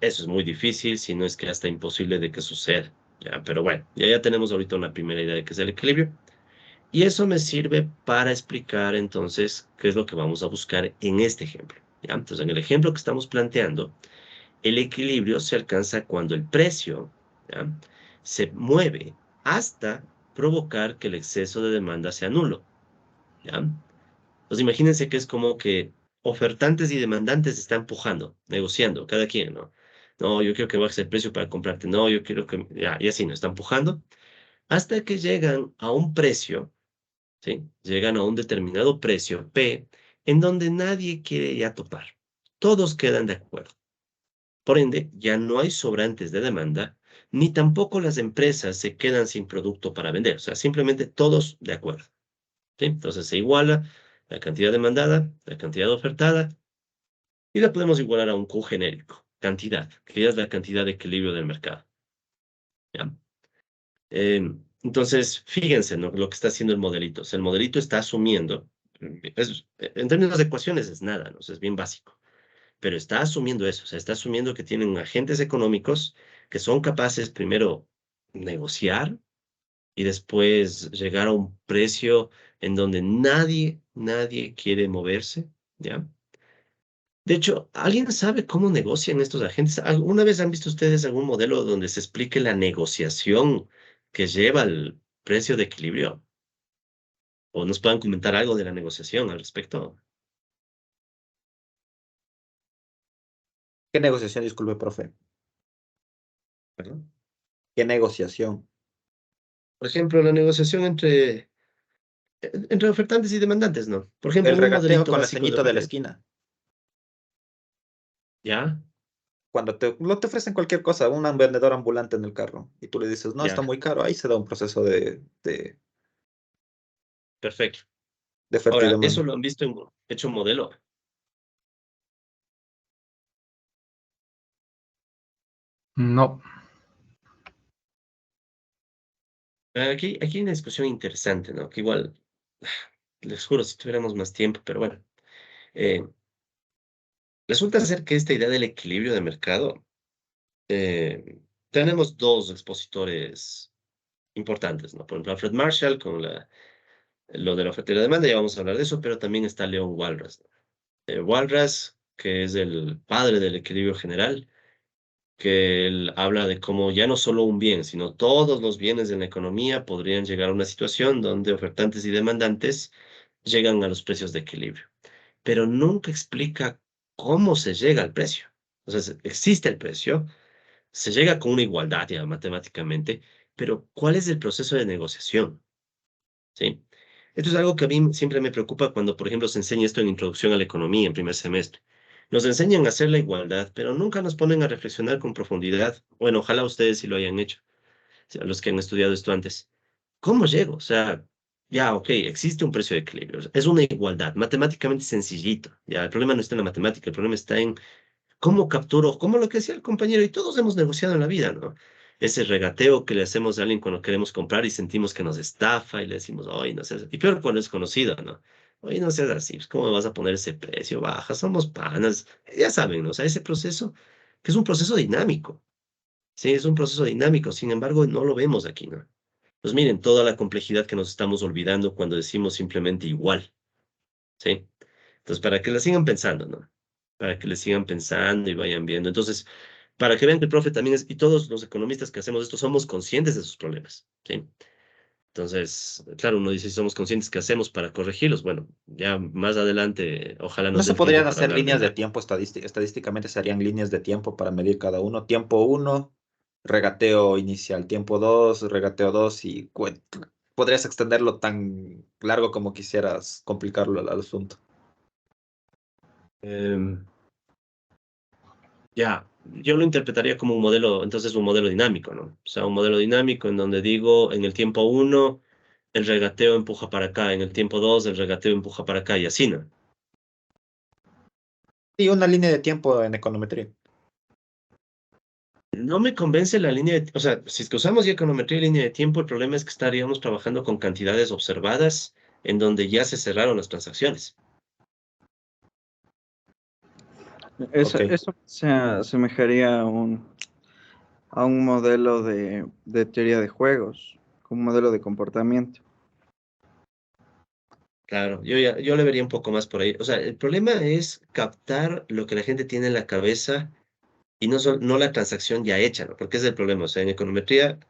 eso es muy difícil, si no es que hasta imposible de que suceda. ¿Ya? Pero bueno, ya tenemos ahorita una primera idea de qué es el equilibrio. Y eso me sirve para explicar entonces qué es lo que vamos a buscar en este ejemplo. ¿Ya? Entonces, en el ejemplo que estamos planteando, el equilibrio se alcanza cuando el precio, ¿ya?, se mueve hasta provocar que el exceso de demanda sea nulo. ¿Ya? Entonces, imagínense que es como que ofertantes y demandantes están empujando, negociando, cada quien, ¿no? No, yo quiero que bajes el precio para comprarte. No, yo quiero que... Ya, y así, ¿no? Están empujando hasta que llegan a un precio, ¿sí? Llegan a un determinado precio, P, en donde nadie quiere ya topar. Todos quedan de acuerdo. Por ende, ya no hay sobrantes de demanda, ni tampoco las empresas se quedan sin producto para vender. O sea, simplemente todos de acuerdo. ¿Sí? Entonces se iguala la cantidad demandada, la cantidad ofertada, y la podemos igualar a un Q genérico, cantidad, que ya es la cantidad de equilibrio del mercado. ¿Ya? Entonces, fíjense, ¿no?, lo que está haciendo el modelito. O sea, el modelito está asumiendo, en términos de ecuaciones es nada, ¿no? O sea, es bien básico, pero está asumiendo eso. O sea, está asumiendo que tienen agentes económicos que son capaces, primero, negociar, y después llegar a un precio en donde nadie quiere moverse, ¿ya? De hecho, ¿alguien sabe cómo negocian estos agentes? ¿Alguna vez han visto ustedes algún modelo donde se explique la negociación que lleva al precio de equilibrio? ¿O nos puedan comentar algo de la negociación al respecto? ¿Qué negociación? Disculpe, profe. ¿Perdón? ¿Qué negociación? Por ejemplo, la negociación entre ofertantes y demandantes, ¿no? Por ejemplo, El en un regateo modelito con el básico de ceñito de la retail. esquina. ¿Ya? Cuando no te ofrecen cualquier cosa, un vendedor ambulante en el carro, y tú le dices, no, está Ya, muy caro, ahí se da un proceso perfecto. de oferta y Ahora, eso demanda. lo han visto hecho un modelo. No. Aquí hay una discusión interesante, ¿no? Que igual, les juro, si tuviéramos más tiempo, pero bueno. Eh, Resulta ser que esta idea del equilibrio de mercado, tenemos dos expositores importantes, ¿no? Por ejemplo, Alfred Marshall con lo de la oferta y la demanda, ya vamos a hablar de eso, pero también está Leon Walras, ¿no? Walras, que es el padre del equilibrio general, que él habla de cómo ya no solo un bien, sino todos los bienes en la economía podrían llegar a una situación donde ofertantes y demandantes llegan a los precios de equilibrio, pero nunca explica cómo se llega al precio. O sea, existe el precio, se llega con una igualdad ya matemáticamente, pero ¿cuál es el proceso de negociación? ¿Sí? Esto es algo que a mí siempre me preocupa cuando, por ejemplo, se enseña esto en Introducción a la Economía en primer semestre. Nos enseñan a hacer la igualdad, pero nunca nos ponen a reflexionar con profundidad. Bueno, ojalá ustedes sí lo hayan hecho, o sea, los que han estudiado esto antes. ¿Cómo llego? O sea, ya, ok, existe un precio de equilibrio. Es una igualdad, matemáticamente sencillito. Ya, el problema no está en la matemática, el problema está en cómo capturo, como lo que decía el compañero, y todos hemos negociado en la vida, ¿no? Ese regateo que le hacemos a alguien cuando queremos comprar y sentimos que nos estafa y le decimos, oye, no seas, y peor cuando es conocido, ¿no? Oye, no seas así, pues, ¿cómo me vas a poner ese precio? Baja, somos panas, ya saben, ¿no? O sea, ese proceso, que es un proceso dinámico, sí, es un proceso dinámico, sin embargo, no lo vemos aquí, ¿no? Pues miren, toda la complejidad que nos estamos olvidando cuando decimos simplemente igual, ¿sí? Entonces, para que la sigan pensando, ¿no? Para que le sigan pensando y vayan viendo. Entonces, para que vean que el profe también es, y todos los economistas que hacemos esto somos conscientes de sus problemas, ¿sí? Entonces, claro, uno dice, si somos conscientes, ¿qué hacemos para corregirlos? Bueno, ya más adelante, ojalá No nos dé se el tiempo podrían para hacer hablar líneas del de dato. tiempo estadísticamente se harían líneas de tiempo para medir cada uno. Tiempo uno, regateo inicial. Tiempo 2, regateo 2 y podrías extenderlo tan largo como quisieras complicarlo al asunto. Em, ya, yo lo interpretaría como un modelo, entonces un modelo dinámico, ¿no? O sea, un modelo dinámico en donde digo, en el tiempo uno, el regateo empuja para acá, en el tiempo 2, el regateo empuja para acá y así, ¿no? Y una línea de tiempo en econometría. No me convence la línea de, o sea, si es que usamos ya econometría y línea de tiempo, el problema es que estaríamos trabajando con cantidades observadas en donde ya se cerraron las transacciones. Eso, Ok. eso se asemejaría a un modelo de teoría de juegos, un modelo de comportamiento. Claro, yo le vería un poco más por ahí. O sea, el problema es captar lo que la gente tiene en la cabeza y no la transacción ya hecha, ¿no? Porque ese es el problema. O sea, en econometría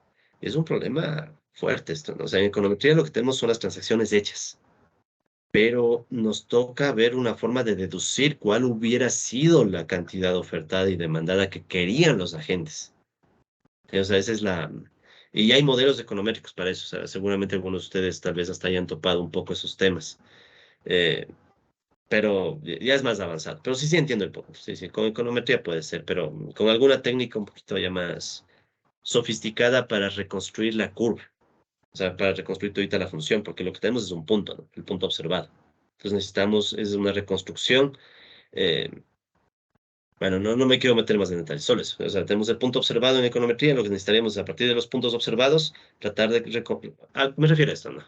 es un problema fuerte esto, ¿no? O sea, en econometría lo que tenemos son las transacciones hechas, pero nos toca ver una forma de deducir cuál hubiera sido la cantidad ofertada y demandada que querían los agentes. O sea, esa es la... Y hay modelos econométricos para eso. O sea, seguramente algunos de ustedes tal vez hasta hayan topado un poco esos temas. Eh, pero ya es más avanzado. Pero sí, sí entiendo el punto. Sí, sí, con econometría puede ser, pero con alguna técnica un poquito ya más sofisticada para reconstruir la curva. O sea, para reconstruir todita la función, porque lo que tenemos es un punto, ¿no? El punto observado. Entonces necesitamos, es una reconstrucción. eh, bueno, no me quiero meter más en detalles, solo eso. O sea, tenemos el punto observado en econometría, lo que necesitaríamos es a partir de los puntos observados, tratar de... me refiero a esto, ¿no?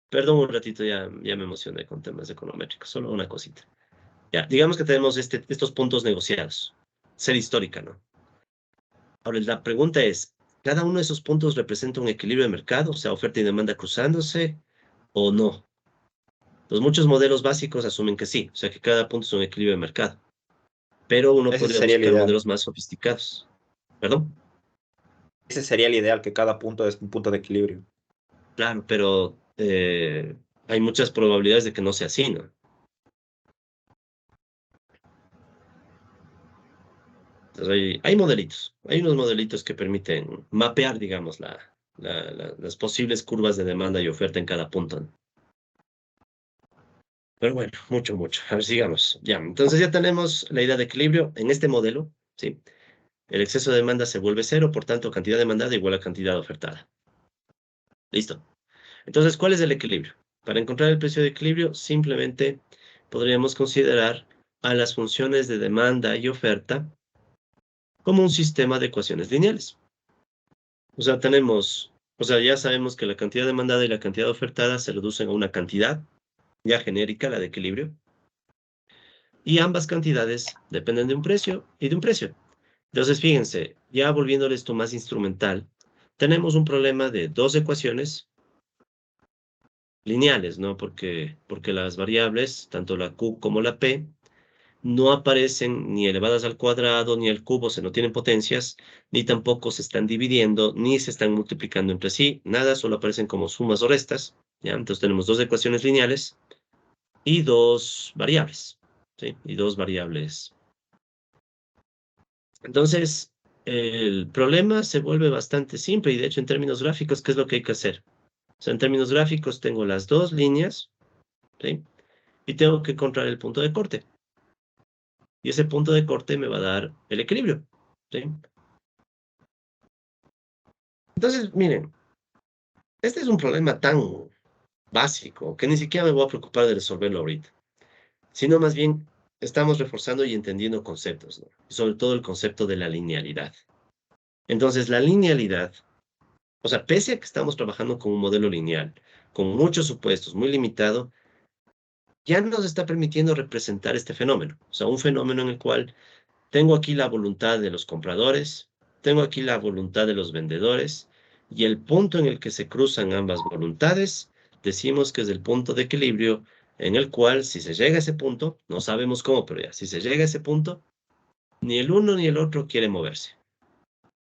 Perdón un ratito, ya me emocioné con temas econométricos, solo una cosita. Ya, digamos que tenemos estos puntos negociados. Ser histórica, ¿no? Ahora, la pregunta es, ¿cada uno de esos puntos representa un equilibrio de mercado, o sea, oferta y demanda cruzándose, o no? Entonces, muchos modelos básicos asumen que sí, o sea, que cada punto es un equilibrio de mercado. Pero uno Ese podría sería el buscar ideal. modelos más sofisticados. ¿Perdón? Ese sería el ideal, que cada punto es un punto de equilibrio. Claro, pero hay muchas probabilidades de que no sea así, ¿no? Entonces, hay modelitos, hay unos modelitos que permiten mapear, digamos, las posibles curvas de demanda y oferta en cada punto, ¿no? Pero bueno, mucho. A ver, sigamos. Ya, entonces ya tenemos la idea de equilibrio en este modelo, ¿sí? El exceso de demanda se vuelve cero, por tanto, cantidad demandada igual a cantidad ofertada. Listo. Entonces, ¿cuál es el equilibrio? Para encontrar el precio de equilibrio, simplemente podríamos considerar a las funciones de demanda y oferta como un sistema de ecuaciones lineales. O sea, ya sabemos que la cantidad demandada y la cantidad ofertada se reducen a una cantidad ya genérica, la de equilibrio, y ambas cantidades dependen de un precio y de un precio. Entonces, fíjense, ya volviéndole esto más instrumental, tenemos un problema de dos ecuaciones lineales, ¿no? Porque las variables, tanto la Q como la P, no aparecen ni elevadas al cuadrado, ni al cubo, o sea, no tienen potencias, ni tampoco se están dividiendo, ni se están multiplicando entre sí, nada, solo aparecen como sumas o restas, ¿ya? Entonces tenemos dos ecuaciones lineales y dos variables, ¿sí? Y dos variables. Entonces, el problema se vuelve bastante simple y de hecho en términos gráficos, ¿qué es lo que hay que hacer? O sea, en términos gráficos tengo las dos líneas, ¿sí? Y tengo que encontrar el punto de corte. Y ese punto de corte me va a dar el equilibrio, ¿sí? Entonces, miren, este es un problema tan básico que ni siquiera me voy a preocupar de resolverlo ahorita, sino más bien estamos reforzando y entendiendo conceptos, ¿no? Y sobre todo el concepto de la linealidad. Entonces, la linealidad, o sea, pese a que estamos trabajando con un modelo lineal, con muchos supuestos, muy limitado, ya nos está permitiendo representar este fenómeno. O sea, un fenómeno en el cual tengo aquí la voluntad de los compradores, tengo aquí la voluntad de los vendedores, y el punto en el que se cruzan ambas voluntades, decimos que es el punto de equilibrio en el cual, si se llega a ese punto, no sabemos cómo, pero ya, si se llega a ese punto, ni el uno ni el otro quiere moverse,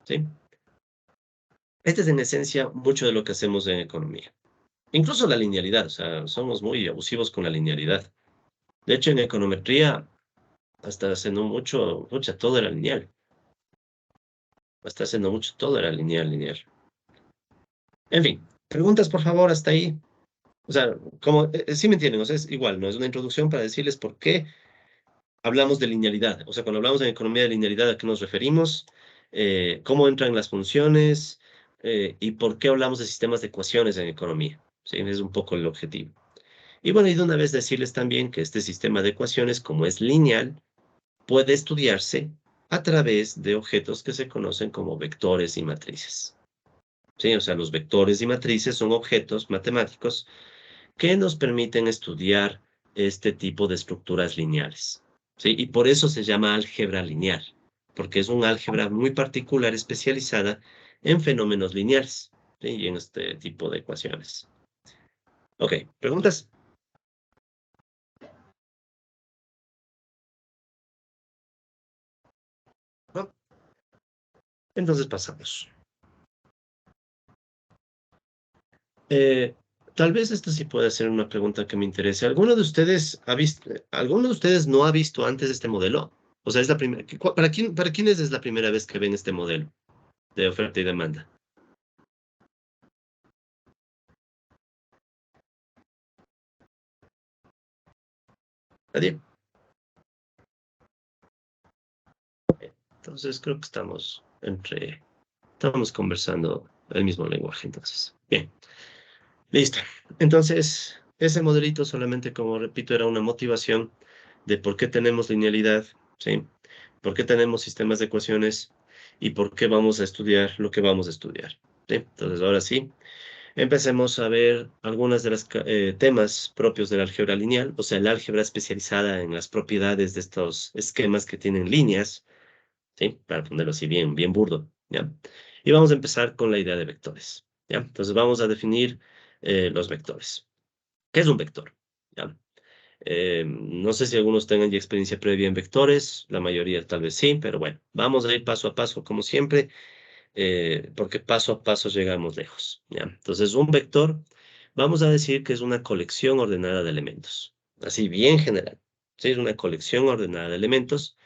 ¿sí? Este es en esencia mucho de lo que hacemos en economía. Incluso la linealidad, o sea, somos muy abusivos con la linealidad. De hecho, en econometría, hasta hace no mucho, pucha, todo era lineal. Hasta hace no mucho, todo era lineal. En fin, preguntas por favor hasta ahí. O sea, como, sí me entienden, o sea, es igual, ¿no? Es una introducción para decirles por qué hablamos de linealidad. O sea, cuando hablamos en economía de linealidad, ¿a qué nos referimos? ¿Cómo entran las funciones? Y por qué hablamos de sistemas de ecuaciones en economía. Sí, es un poco el objetivo. Y bueno, y de una vez decirles también que este sistema de ecuaciones, como es lineal, puede estudiarse a través de objetos que se conocen como vectores y matrices. Sí, o sea, los vectores y matrices son objetos matemáticos que nos permiten estudiar este tipo de estructuras lineales. ¿Sí? Y por eso se llama álgebra lineal, porque es un álgebra muy particular especializada en fenómenos lineales, ¿sí? Y en este tipo de ecuaciones. Ok, ¿preguntas? ¿No? Entonces pasamos. Eh, Tal vez esta sí puede ser una pregunta que me interese. ¿Alguno de ustedes no ha visto antes este modelo? O sea, es la primera, para quiénes es la primera vez que ven este modelo de oferta y demanda? ¿Nadie? Entonces creo que estamos conversando el mismo lenguaje, entonces. Bien, listo. Entonces, ese modelito solamente, como repito, era una motivación de por qué tenemos linealidad, ¿sí? Por qué tenemos sistemas de ecuaciones y por qué vamos a estudiar lo que vamos a estudiar, ¿sí? Entonces, ahora sí, empecemos a ver algunas de los temas propios de la álgebra lineal, o sea, la álgebra especializada en las propiedades de estos esquemas que tienen líneas, ¿sí? Para ponerlo así bien burdo, ¿ya? Y vamos a empezar con la idea de vectores, ¿ya? Entonces vamos a definir los vectores. ¿Qué es un vector? ¿Ya? No sé si algunos tengan ya experiencia previa en vectores, la mayoría tal vez sí, pero bueno, vamos a ir paso a paso como siempre, porque paso a paso llegamos lejos, ¿ya? Entonces un vector, vamos a decir que es una colección ordenada de elementos, así bien general, ¿sí? Es una colección ordenada de elementos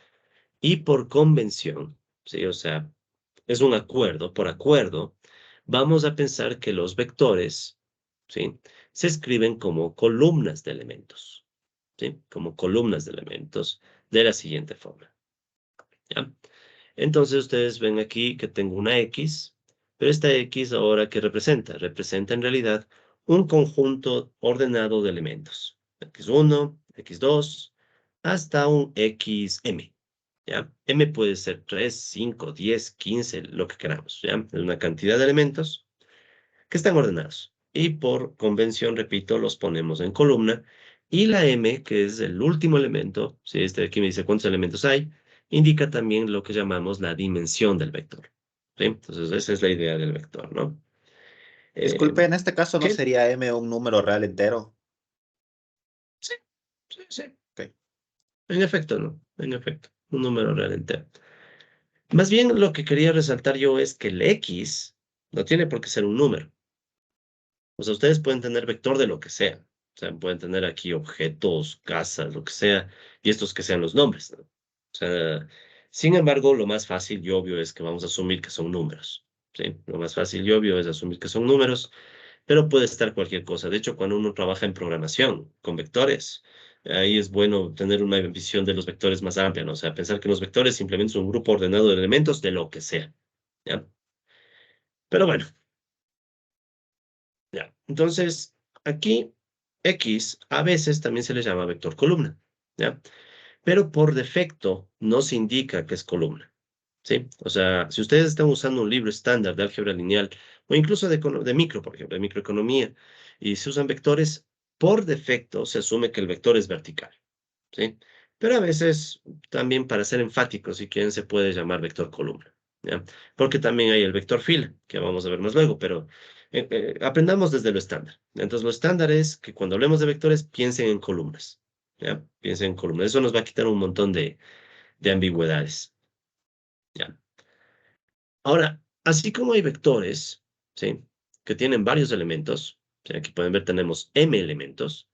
y por convención, ¿sí? O sea, es un acuerdo, por acuerdo, vamos a pensar que los vectores, ¿sí? Se escriben como columnas de elementos, ¿sí? Como columnas de elementos de la siguiente forma, ¿ya? Entonces ustedes ven aquí que tengo una X, pero esta X ahora ¿qué representa? Representa en realidad un conjunto ordenado de elementos. X1, X2, hasta un XM, ¿ya? M puede ser 3, 5, 10, 15, lo que queramos, ¿ya? Es una cantidad de elementos que están ordenados. Y por convención, repito, los ponemos en columna. Y la M, que es el último elemento, si este de aquí me dice cuántos elementos hay, indica también lo que llamamos la dimensión del vector, ¿sí? Entonces, esa es la idea del vector, ¿no? Disculpe, en este caso no ¿Qué? sería M un número real entero. Sí, sí, sí. Ok. En efecto, ¿no? En efecto, un número real entero. Más bien, lo que quería resaltar yo es que el X no tiene por qué ser un número. O sea, ustedes pueden tener vector de lo que sea. O sea, pueden tener aquí objetos, casas, lo que sea, y estos que sean los nombres, ¿no? O sea, sin embargo, lo más fácil y obvio es que vamos a asumir que son números, ¿sí? Lo más fácil y obvio es asumir que son números, pero puede estar cualquier cosa. De hecho, cuando uno trabaja en programación con vectores, ahí es bueno tener una visión de los vectores más amplia, ¿no? O sea, pensar que los vectores simplemente son un grupo ordenado de elementos de lo que sea, ¿ya? Pero bueno. Ya. Entonces, aquí X a veces también se le llama vector columna, ¿ya? Pero por defecto no se indica que es columna, ¿sí? O sea, si ustedes están usando un libro estándar de álgebra lineal o incluso de micro, por ejemplo, de microeconomía, y se usan vectores, por defecto se asume que el vector es vertical, ¿sí? Pero a veces también para ser enfáticos, si quieren, se puede llamar vector columna, ¿ya? Porque también hay el vector fila, que vamos a ver más luego, pero aprendamos desde lo estándar. Entonces, lo estándar es que cuando hablemos de vectores, piensen en columnas, ¿ya? Piensen en columnas. Eso nos va a quitar un montón de ambigüedades, ¿ya? Ahora, así como hay vectores, ¿sí? Que tienen varios elementos, ¿sí? Aquí pueden ver, tenemos m elementos.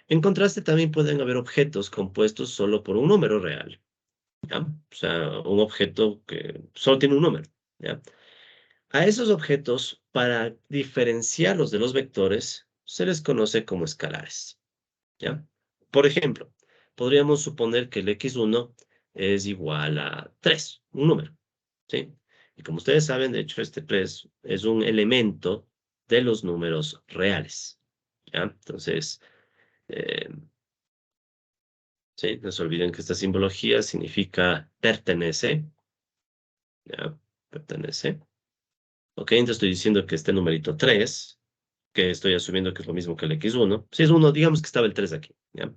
En contraste, también pueden haber objetos compuestos solo por un número real, ¿ya? O sea, un objeto que solo tiene un número, ¿ya? A esos objetos, para diferenciarlos de los vectores, se les conoce como escalares, ¿ya? Por ejemplo, podríamos suponer que el x1 es igual a 3, un número, ¿sí? Y como ustedes saben, de hecho, este 3 es un elemento de los números reales, ¿ya? Entonces, eh, sí, no se olviden que esta simbología significa pertenece, ¿ya? Pertenece. Ok, entonces estoy diciendo que este numerito 3, que estoy asumiendo que es lo mismo que el x1, si es uno, digamos que estaba el 3 aquí, ¿ya?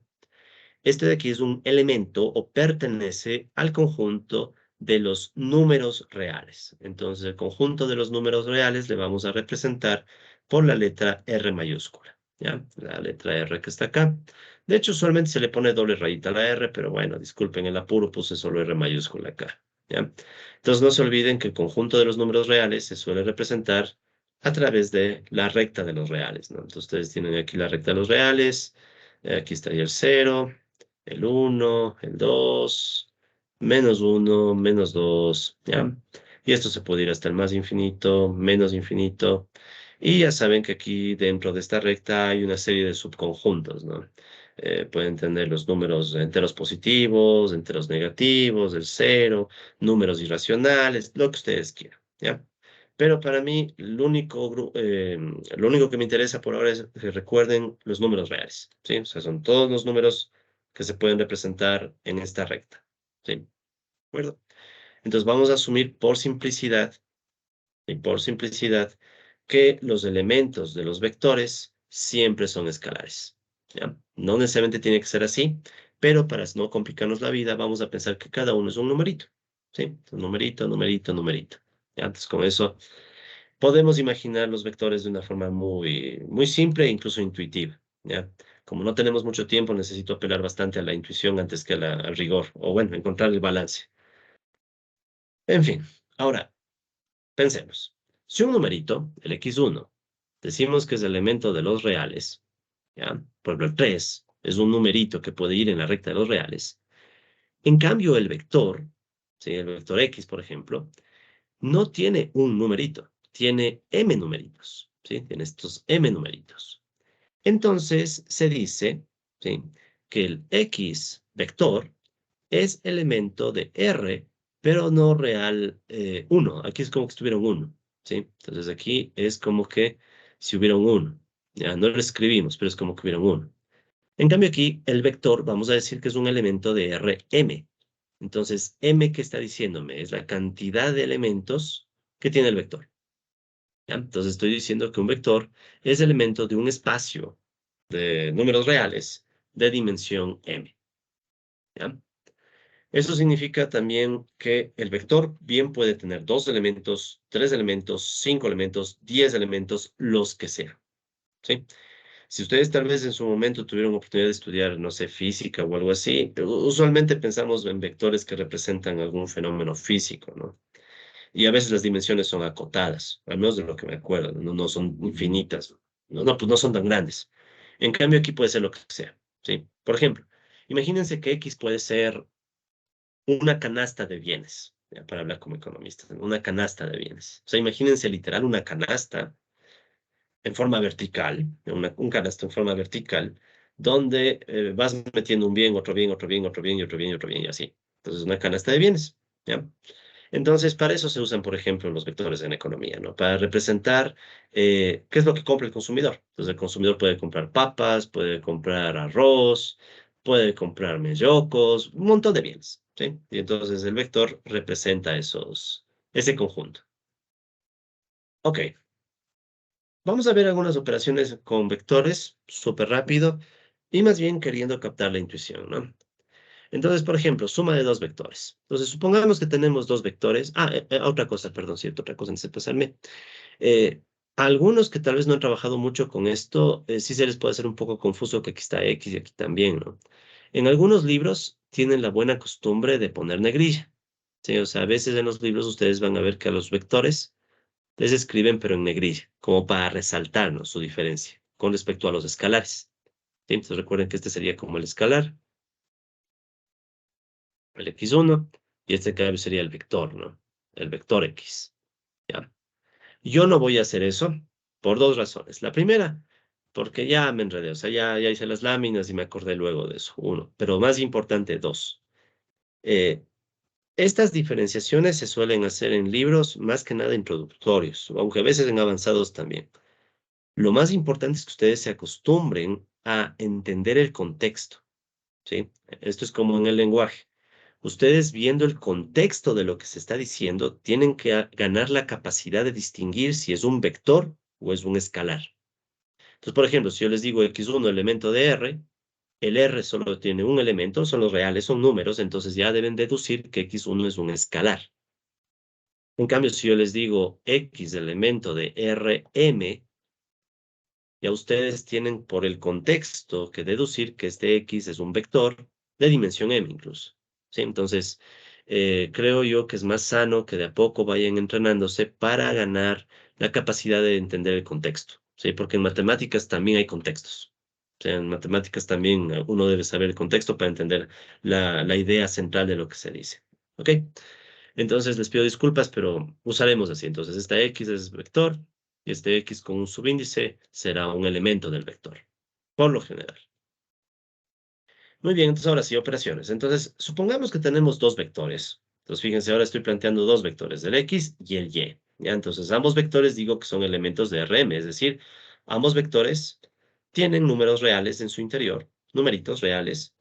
Este de aquí es un elemento o pertenece al conjunto de los números reales. Entonces, el conjunto de los números reales le vamos a representar por la letra R mayúscula, ¿ya? La letra R que está acá. De hecho, usualmente se le pone doble rayita a la R, pero bueno, disculpen el apuro, puse solo R mayúscula acá, ¿ya? Entonces, no se olviden que el conjunto de los números reales se suele representar a través de la recta de los reales, ¿no? Entonces, ustedes tienen aquí la recta de los reales, aquí estaría el 0, el 1, el 2, menos 1, menos 2, ¿ya? Y esto se puede ir hasta el más infinito, menos infinito. Y ya saben que aquí dentro de esta recta hay una serie de subconjuntos, ¿no? Pueden tener los números enteros positivos, enteros negativos, el 0, números irracionales, lo que ustedes quieran, ¿ya? Pero para mí, lo único que me interesa por ahora es que recuerden los números reales, ¿sí? O sea, son todos los números que se pueden representar en esta recta, ¿sí? ¿De acuerdo? Entonces vamos a asumir por simplicidad, y por simplicidad, que los elementos de los vectores siempre son escalares, ¿ya? No necesariamente tiene que ser así, pero para no complicarnos la vida, vamos a pensar que cada uno es un numerito, ¿sí? Un numerito, numerito, numerito, ¿ya? Entonces, con eso podemos imaginar los vectores de una forma muy, muy simple e incluso intuitiva, ¿ya? Como no tenemos mucho tiempo, necesito apelar bastante a la intuición antes que al rigor, o bueno, encontrar el balance. En fin, ahora, pensemos. Si un numerito, el x1, decimos que es elemento de los reales, ¿ya? Por ejemplo, el 3 es un numerito que puede ir en la recta de los reales. En cambio, el vector, ¿sí? El vector x, por ejemplo, no tiene un numerito, tiene m numeritos, ¿sí? Tiene estos m numeritos. Entonces, se dice, ¿sí? Que el x vector es elemento de R, pero no real 1. Aquí es como que estuviera un 1, ¿sí? Entonces aquí es como que si hubiera un 1. Ya no lo escribimos, pero es como que hubiera un 1. En cambio aquí, el vector, vamos a decir que es un elemento de Rm. Entonces, m, ¿qué está diciéndome? Es la cantidad de elementos que tiene el vector. ¿Ya? Entonces estoy diciendo que un vector es elemento de un espacio de números reales de dimensión m. ¿Ya? Eso significa también que el vector bien puede tener 2 elementos, 3 elementos, 5 elementos, 10 elementos, los que sean, ¿sí? Si ustedes tal vez en su momento tuvieron oportunidad de estudiar, no sé, física o algo así, usualmente pensamos en vectores que representan algún fenómeno físico, ¿no? Y a veces las dimensiones son acotadas, al menos de lo que me acuerdo, no son infinitas, pues no son tan grandes. En cambio, aquí puede ser lo que sea, ¿sí? Por ejemplo, imagínense que X puede ser una canasta de bienes, ya, para hablar como economista, una canasta de bienes. O sea, imagínense literal una canasta en forma vertical, un canasto en forma vertical, donde vas metiendo un bien, otro bien, otro bien, otro bien, y otro bien, y otro bien, y así. Entonces, una canasta de bienes, ¿ya? Entonces, para eso se usan, por ejemplo, los vectores en economía, ¿no? Para representar qué es lo que compra el consumidor. Entonces, el consumidor puede comprar papas, puede comprar arroz, puede comprar mellocos, un montón de bienes, ¿sí? Y entonces el vector representa ese conjunto. Ok, vamos a ver algunas operaciones con vectores, súper rápido, y más bien queriendo captar la intuición, ¿no? Entonces, por ejemplo, suma de dos vectores. Entonces, supongamos que tenemos dos vectores. Otra cosa, perdón, cierto, otra cosa antes de pasarme. A algunos que tal vez no han trabajado mucho con esto, sí se les puede hacer un poco confuso que aquí está X y aquí también, ¿no? En algunos libros tienen la buena costumbre de poner negrilla. Sí, o sea, a veces en los libros ustedes van a ver que a los vectores les escriben pero en negrilla, como para resaltarnos su diferencia con respecto a los escalares. ¿Sí? Entonces recuerden que este sería como el escalar, el x1, y este cambio sería el vector, ¿no? El vector x, ¿ya? Yo no voy a hacer eso por dos razones. La primera, porque ya me enredé, o sea, ya hice las láminas y me acordé luego de eso, uno. Pero más importante, dos. Eh, Estas diferenciaciones se suelen hacer en libros más que nada introductorios, aunque a veces en avanzados también. Lo más importante es que ustedes se acostumbren a entender el contexto, ¿sí? Esto es como en el lenguaje. Ustedes viendo el contexto de lo que se está diciendo, tienen que ganar la capacidad de distinguir si es un vector o es un escalar. Entonces, por ejemplo, si yo les digo x1 elemento de R, el R solo tiene un elemento, son los reales, son números, entonces ya deben deducir que x1 es un escalar. En cambio, si yo les digo x elemento de Rm, ya ustedes tienen por el contexto que deducir que este x es un vector de dimensión m incluso. ¿Sí? Entonces, creo yo que es más sano que de a poco vayan entrenándose para ganar la capacidad de entender el contexto. ¿Sí? Porque en matemáticas también hay contextos. O sea, en matemáticas también uno debe saber el contexto para entender la idea central de lo que se dice. ¿Ok? Entonces les pido disculpas, pero usaremos así. Entonces esta X es vector y este X con un subíndice será un elemento del vector, por lo general. Muy bien, entonces ahora sí, operaciones. Entonces, supongamos que tenemos dos vectores. Entonces, fíjense, ahora estoy planteando dos vectores, el X y el Y. ¿Ya? Entonces, ambos vectores digo que son elementos de Rm, es decir, ambos vectores tienen números reales en su interior, numeritos reales,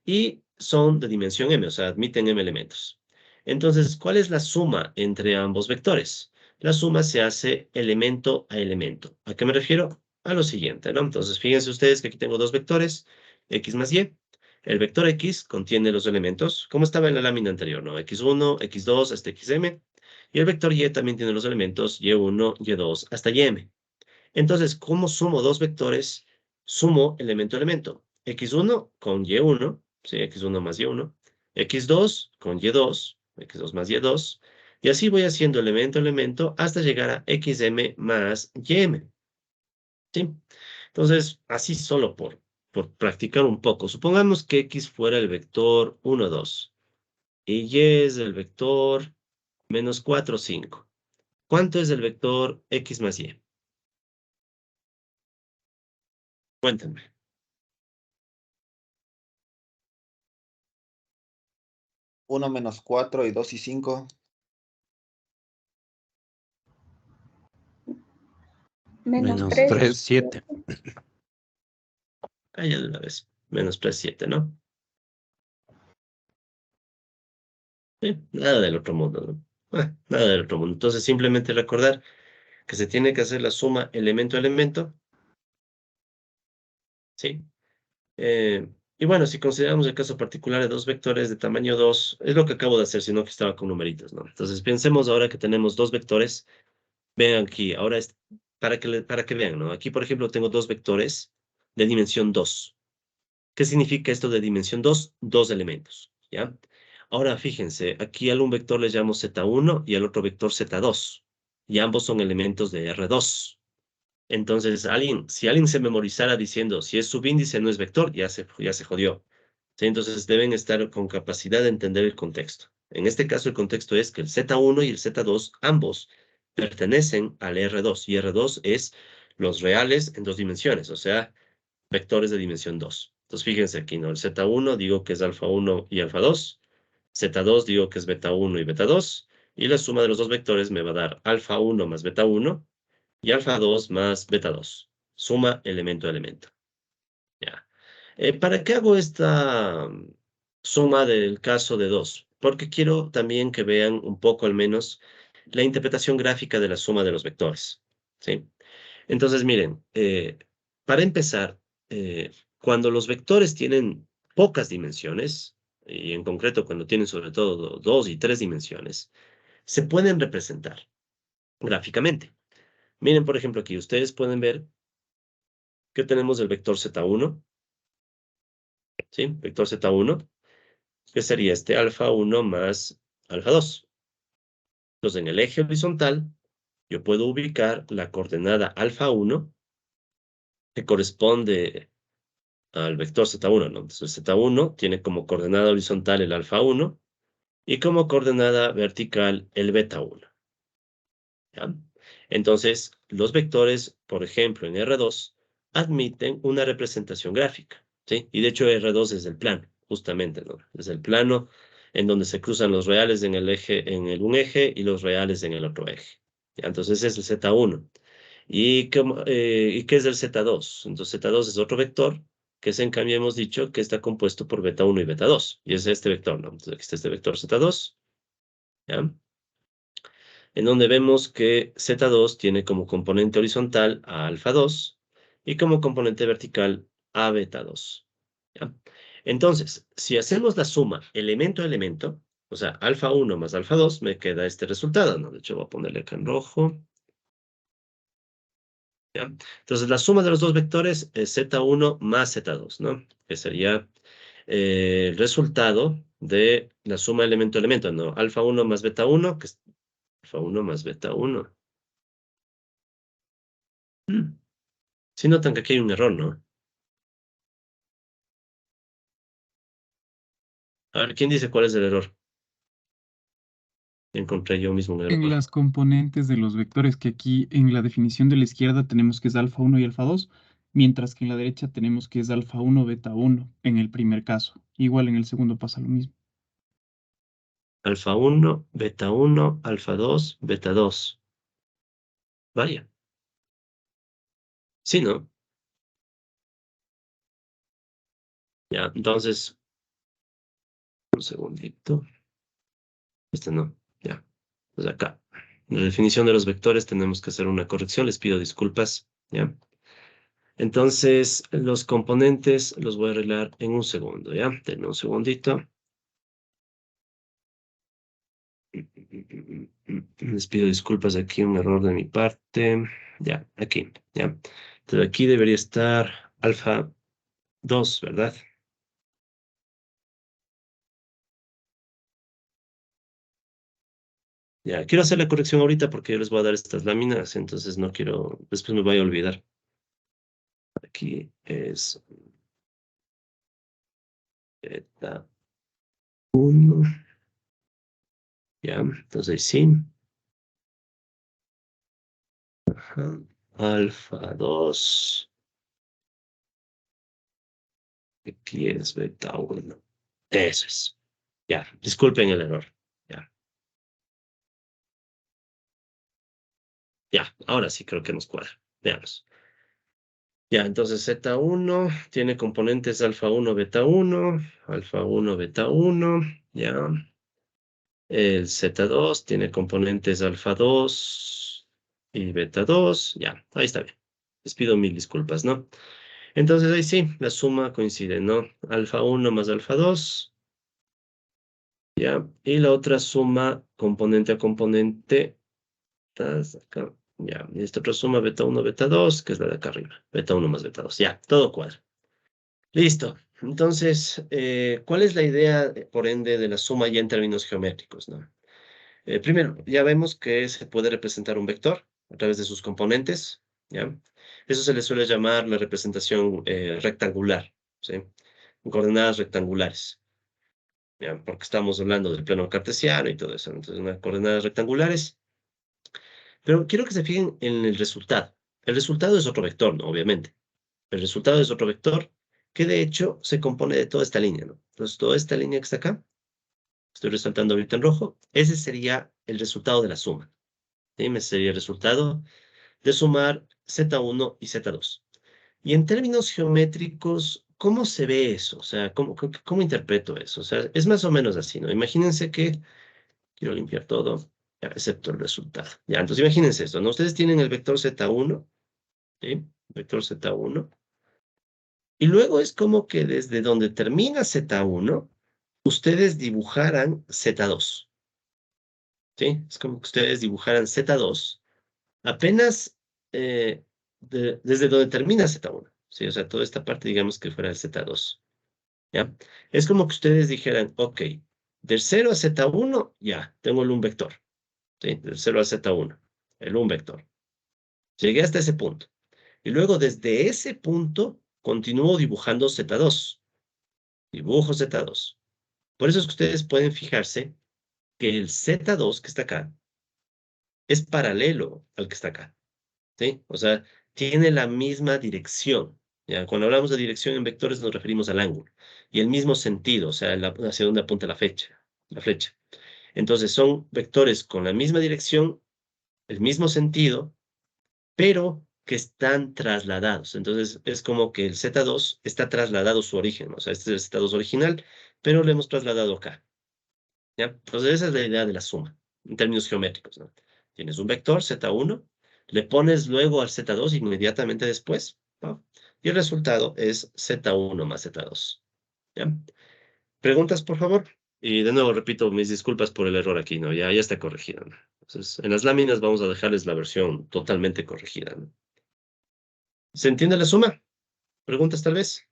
y son de dimensión m, o sea, admiten m elementos. Entonces, ¿cuál es la suma entre ambos vectores? La suma se hace elemento a elemento. ¿A qué me refiero? A lo siguiente, ¿no? Entonces, fíjense ustedes que aquí tengo dos vectores, X más Y. El vector X contiene los elementos, como estaba en la lámina anterior, ¿no? X1, X2, hasta XM. Y el vector y también tiene los elementos y1, y2 hasta ym. Entonces, ¿cómo sumo dos vectores? Sumo elemento a elemento. x1 con y1, ¿sí? x1 más y1. x2 con y2, x2 más y2. Y así voy haciendo elemento a elemento hasta llegar a xm más ym. ¿Sí? Entonces, así solo por practicar un poco. Supongamos que x fuera el vector 1, 2. Y y es el vector menos 4, 5. ¿Cuánto es el vector x más y? Cuéntame. 1 menos 4 y 2 y 5. Menos -3, 3. 7. Ah, ya de una vez. Menos 3, 7, ¿no? Sí, nada del otro mundo, ¿no? Nada del otro mundo. Entonces, simplemente recordar que se tiene que hacer la suma elemento a elemento. ¿Sí? Y bueno, si consideramos el caso particular de dos vectores de tamaño 2, es lo que acabo de hacer, sino que estaba con numeritos, ¿no? Entonces, pensemos ahora que tenemos dos vectores. Vean aquí, ahora es para que vean, ¿no? Aquí, por ejemplo, tengo dos vectores de dimensión 2. ¿Qué significa esto de dimensión 2? Dos elementos, ¿ya? Ahora, fíjense, aquí a un vector le llamo Z1 y al otro vector Z2. Y ambos son elementos de R2. Entonces, si alguien se memorizara diciendo, si es subíndice no es vector, ya se jodió. ¿Sí? Entonces, deben estar con capacidad de entender el contexto. En este caso, el contexto es que el Z1 y el Z2, ambos, pertenecen al R2. Y R2 es los reales en dos dimensiones, o sea, vectores de dimensión 2. Entonces, fíjense aquí, ¿no? El Z1 digo que es alfa 1 y alfa 2. Z2 digo que es beta 1 y beta 2. Y la suma de los dos vectores me va a dar alfa 1 más beta 1 y alfa 2 más beta 2. Suma elemento a elemento. Ya. ¿Para qué hago esta suma del caso de 2? Porque quiero también que vean un poco al menos la interpretación gráfica de la suma de los vectores. ¿Sí? Entonces, miren, para empezar, cuando los vectores tienen pocas dimensiones, y en concreto cuando tienen sobre todo 2 y 3 dimensiones, se pueden representar gráficamente. Miren, por ejemplo, aquí ustedes pueden ver que tenemos el vector Z1, ¿sí? Vector Z1, que sería este alfa 1 más alfa 2. Entonces, en el eje horizontal, yo puedo ubicar la coordenada alfa 1, que corresponde al vector Z1, ¿no? Entonces, Z1 tiene como coordenada horizontal el alfa 1 y como coordenada vertical el beta 1. ¿Ya? Entonces, los vectores, por ejemplo, en R2, admiten una representación gráfica, ¿sí? Y de hecho R2 es el plano, justamente, ¿no? Es el plano en donde se cruzan los reales en el eje, un eje y los reales en el otro eje. ¿Ya? Entonces es el Z1. ¿Y qué es el Z2? Entonces Z2 es otro vector que es, en cambio hemos dicho que está compuesto por beta 1 y beta 2. Y es este vector, ¿no? Entonces aquí está este vector Z2, ¿ya? En donde vemos que Z2 tiene como componente horizontal a alfa 2 y como componente vertical a beta 2. ¿Ya? Entonces, si hacemos la suma elemento a elemento, o sea, alfa 1 más alfa 2, me queda este resultado, ¿no? De hecho, voy a ponerle acá en rojo. ¿Ya? Entonces, la suma de los dos vectores es Z1 más Z2, ¿no? Que sería el resultado de la suma elemento a elemento, ¿no? Alfa 1 más beta 1, que es alfa 1 más beta 1. Sí notan que aquí hay un error, ¿no? A ver, ¿quién dice cuál es el error? Encontré yo mismo un En error. las componentes de los vectores, que aquí en la definición de la izquierda tenemos que es alfa 1 y alfa 2, mientras que en la derecha tenemos que es alfa 1, beta 1 en el primer caso. Igual en el segundo pasa lo mismo. Alfa 1, beta 1, alfa 2, beta 2. Vaya. Sí, ¿no? Ya, entonces, un segundito. Este no, ya. Pues acá. En la definición de los vectores tenemos que hacer una corrección. Les pido disculpas, ¿ya? Entonces, los componentes los voy a arreglar en un segundo, ¿ya? Denme un segundito. Les pido disculpas aquí, un error de mi parte. Ya, aquí, ya. Entonces aquí debería estar alfa 2, ¿verdad? Ya, quiero hacer la corrección ahorita porque yo les voy a dar estas láminas, entonces no quiero, después me voy a olvidar. Aquí es beta 1. Ya, entonces sí. Ajá. Alfa 2. Aquí es beta 1. Eso es. Ya, disculpen el error. Ya, ya, ahora sí creo que nos cuadra. Veamos. Ya, entonces Z1 tiene componentes alfa 1, beta 1, alfa 1, beta 1, ya. El Z2 tiene componentes alfa 2 y beta 2, ya, ahí está bien. Les pido mil disculpas, ¿no? Entonces ahí sí, la suma coincide, ¿no? Alfa 1 más alfa 2, ya. Y la otra suma componente a componente, estás acá, ya. Y esta otra suma beta 1, beta 2, que es la de acá arriba. Beta 1 más beta 2, ya, todo cuadra. Listo. Entonces, ¿cuál es la idea, por ende, de la suma ya en términos geométricos, ¿no? Primero, ya vemos que se puede representar un vector a través de sus componentes, ¿ya? Eso se le suele llamar la representación rectangular, ¿sí? Coordenadas rectangulares, ¿ya? Porque estamos hablando del plano cartesiano y todo eso, entonces unas coordenadas rectangulares. Pero quiero que se fijen en el resultado. El resultado es otro vector, ¿no? Obviamente. El resultado es otro vector que de hecho se compone de toda esta línea, ¿no? Entonces, toda esta línea que está acá, estoy resaltando ahorita en rojo, ese sería el resultado de la suma. ¿Sí? Ese sería el resultado de sumar Z1 y Z2. Y en términos geométricos, ¿cómo se ve eso? O sea, ¿cómo interpreto eso? O sea, es más o menos así, ¿no? Imagínense que quiero limpiar todo, ya, excepto el resultado. Ya, entonces imagínense esto, ¿no? Ustedes tienen el vector Z1, ¿sí? Vector Z1. Y luego es como que desde donde termina Z1, ustedes dibujaran Z2, ¿sí? Es como que ustedes dibujaran Z2 apenas desde donde termina Z1, ¿sí? O sea, toda esta parte, digamos que fuera el Z2, ¿ya? Es como que ustedes dijeran, ok, del 0 a Z1, ya, tengo el un vector, ¿sí? Del 0 a Z1, el un vector. Llegué hasta ese punto. Y luego desde ese punto continúo dibujando Z2. Dibujo Z2. Por eso es que ustedes pueden fijarse que el Z2 que está acá es paralelo al que está acá, ¿sí? O sea, tiene la misma dirección. ¿Ya? Cuando hablamos de dirección en vectores nos referimos al ángulo y el mismo sentido, o sea, hacia dónde apunta la flecha. Entonces son vectores con la misma dirección, el mismo sentido, pero que están trasladados. Entonces es como que el Z2 está trasladado su origen, o sea, este es el Z2 original, pero lo hemos trasladado acá. ¿Ya? Entonces esa es la idea de la suma, en términos geométricos, ¿no? Tienes un vector Z1, le pones luego al Z2 inmediatamente después, ¿no? Y el resultado es Z1 más Z2. ¿Ya? ¿Preguntas, por favor? Y de nuevo, repito, mis disculpas por el error aquí, ¿no? Ya está corregido, ¿no? Entonces, en las láminas vamos a dejarles la versión totalmente corregida, ¿no? ¿Se entiende la suma? ¿Preguntas tal vez?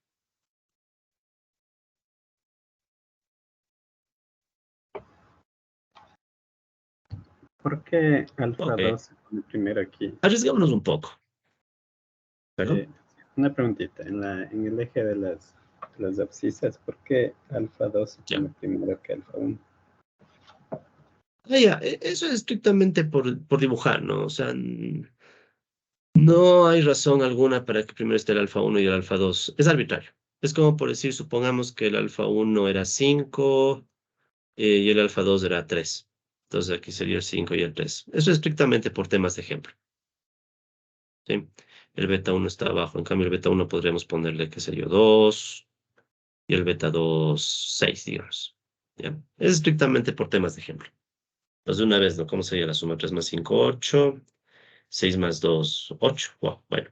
¿Por qué alfa Ok, 2 se pone primero aquí? arriesgámonos un poco. Eh, ¿Perdón? una preguntita, en el eje de las abscisas, ¿por qué alfa 2 se Ya. pone primero que alfa 1? Ah, ya, eso es estrictamente por dibujar, ¿no? O sea, no hay razón alguna para que primero esté el alfa 1 y el alfa 2. Es arbitrario. Es como por decir, supongamos que el alfa 1 era 5 y el alfa 2 era 3. Entonces aquí sería el 5 y el 3. Eso es estrictamente por temas de ejemplo. ¿Sí? El beta 1 está abajo. En cambio, el beta 1 podríamos ponerle, qué sé yo, 2 y el beta 2, 6, digamos. ¿Ya? Es estrictamente por temas de ejemplo. Entonces, de una vez, ¿no? ¿Cómo sería la suma? 3 más 5, 8. 6 más 2, 8. Wow, bueno.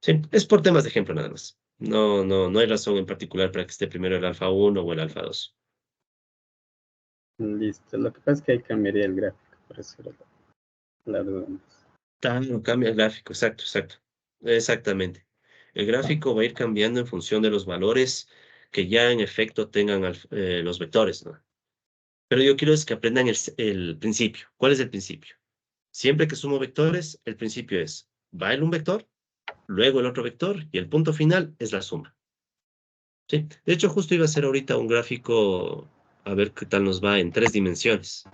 Sí, es por temas de ejemplo nada más. No hay razón en particular para que esté primero el alfa 1 o el alfa 2. Listo. Lo que pasa es que ahí cambiaría el gráfico, por eso era la duda más. Claro, cambia el gráfico, exacto, exacto. Exactamente. El gráfico va a ir cambiando en función de los valores que ya en efecto tengan los vectores, ¿no? Pero yo quiero es que aprendan el principio. ¿Cuál es el principio? Siempre que sumo vectores, el principio es, va el un vector, luego el otro vector, y el punto final es la suma. ¿Sí? De hecho, justo iba a hacer ahorita un gráfico, a ver qué tal nos va en 3 dimensiones.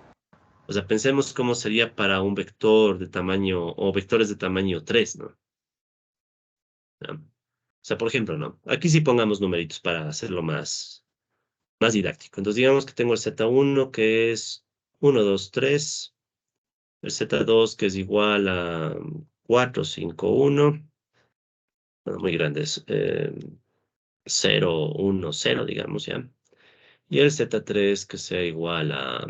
O sea, pensemos cómo sería para un vector de tamaño, o vectores de tamaño 3, ¿no? ¿Ya? O sea, por ejemplo, ¿no? Aquí sí pongamos numeritos para hacerlo más didáctico. Entonces, digamos que tengo el Z1, que es 1, 2, 3. El Z2, que es igual a 4, 5, 1. Bueno, muy grandes. 0, 1, 0, digamos ya. Y el Z3, que sea igual a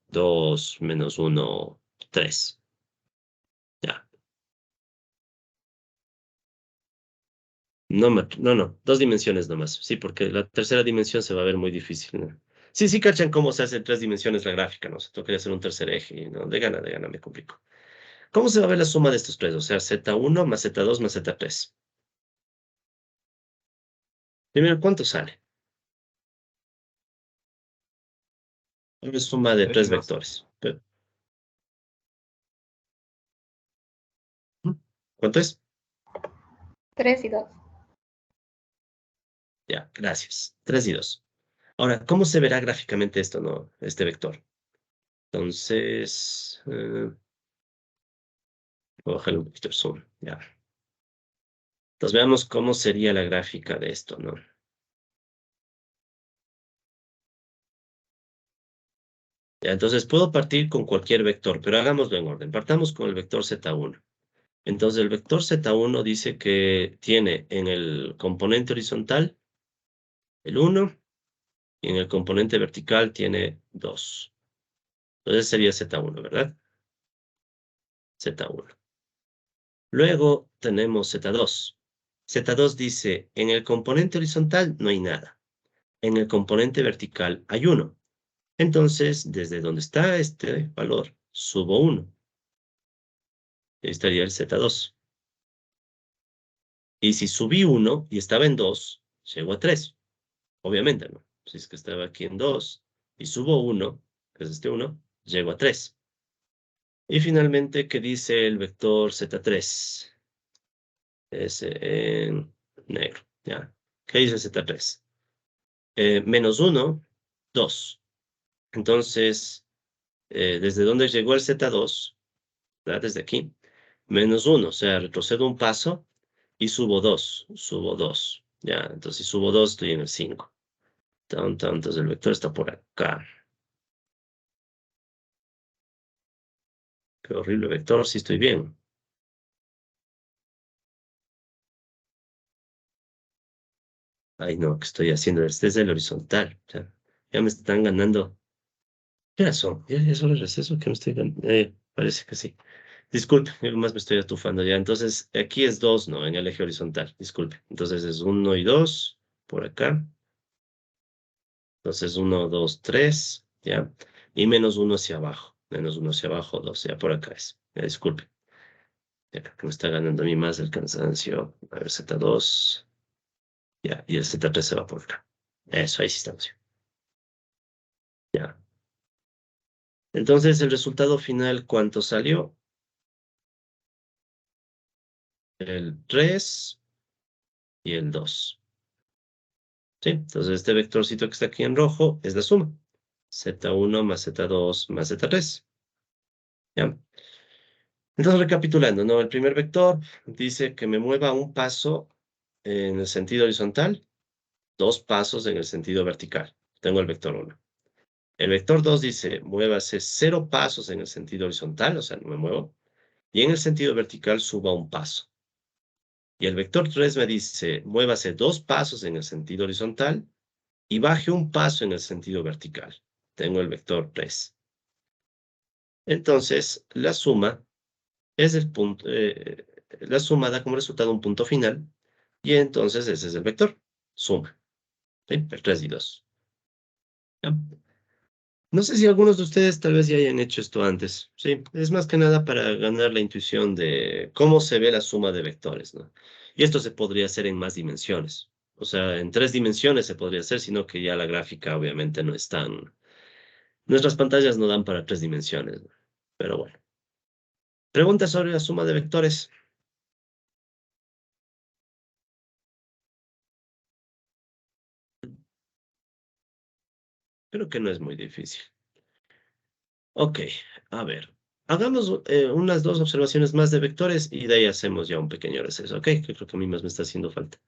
2 menos 1, 3. Ya. No, no, 2 dimensiones nomás. Sí, porque la tercera dimensión se va a ver muy difícil, ¿no? Sí, sí, cachan cómo se hace en 3 dimensiones la gráfica, ¿no? Se toca hacer un tercer eje, y, ¿no? De gana, me complico. ¿Cómo se va a ver la suma de estos tres? O sea, Z1 más Z2 más Z3. Primero, ¿cuánto sale? Una suma de 3 y 3 2. vectores. ¿Cuánto es? 3 y 2. Ya, gracias. 3 y 2. Ahora, ¿cómo se verá gráficamente esto, no? Este vector. Entonces, voy a bajarle un poquito el zoom. Ya. Entonces veamos cómo sería la gráfica de esto, ¿no? Ya, entonces puedo partir con cualquier vector, pero hagámoslo en orden. Partamos con el vector Z1. Entonces el vector Z1 dice que tiene en el componente horizontal el 1 y en el componente vertical tiene 2. Entonces sería Z1, ¿verdad? Z1. Luego tenemos Z2. Z2 dice, en el componente horizontal no hay nada. En el componente vertical hay 1. Entonces, desde donde está este valor, subo 1. Ahí estaría el Z2. Y si subí 1 y estaba en 2, llego a 3. Obviamente, ¿no? Si es que estaba aquí en 2 y subo 1, que es este 1, llego a 3. Y finalmente, ¿qué dice el vector Z3? Es en negro, ¿ya? ¿Qué dice Z3? Menos 1, 2. Entonces, ¿desde dónde llegó el Z2? ¿Verdad? Desde aquí. Menos 1, o sea, retrocedo un paso y subo 2. Subo 2. Ya, entonces si subo 2 estoy en el 5. Entonces el vector está por acá. Qué horrible vector, si estoy bien. Ay, no, ¿qué estoy haciendo? Este es el horizontal. O sea, ya me están ganando. ¿Qué razón? ¿Ya es hora de receso que me estoy ganando? Parece que sí. Disculpe, yo más me estoy atufando ya. Entonces, aquí es 2, ¿no? En el eje horizontal. Disculpe. Entonces es 1 y 2 por acá. Entonces 1, 2, 3, ¿ya? Y menos 1 hacia abajo. Menos 1 hacia abajo, 2, ya por acá es. Ya, disculpe. Ya creo que me está ganando a mí más el cansancio. A ver, Z2. Ya, y el Z3 se va por acá. Eso, ahí sí estamos bien. Ya. Entonces, el resultado final, ¿cuánto salió? El 3 y el 2. ¿Sí? Entonces, este vectorcito que está aquí en rojo es la suma. Z1 más Z2 más Z3. ¿Ya? Entonces, recapitulando, ¿no? El primer vector dice que me mueva un paso en el sentido horizontal, 2 pasos en el sentido vertical. Tengo el vector 1. El vector 2 dice, muévase 0 pasos en el sentido horizontal, o sea, no me muevo. Y en el sentido vertical suba un paso. Y el vector 3 me dice, muévase 2 pasos en el sentido horizontal y baje un paso en el sentido vertical. Tengo el vector 3. Entonces, la suma es el punto, la suma da como resultado un punto final, y entonces ese es el vector, suma, ¿sí? El 3 y 2. ¿Ya? No sé si algunos de ustedes tal vez ya hayan hecho esto antes. Sí, es más que nada para ganar la intuición de cómo se ve la suma de vectores, ¿no? Y esto se podría hacer en más dimensiones. O sea, en 3 dimensiones se podría hacer, sino que ya la gráfica obviamente no es tan... Nuestras pantallas no dan para 3 dimensiones, ¿no? Pero bueno. Preguntas sobre la suma de vectores. Creo que no es muy difícil. Ok, a ver. Hagamos unas 2 observaciones más de vectores y de ahí hacemos ya un pequeño receso, ¿ok? Que creo que a mí más me está haciendo falta.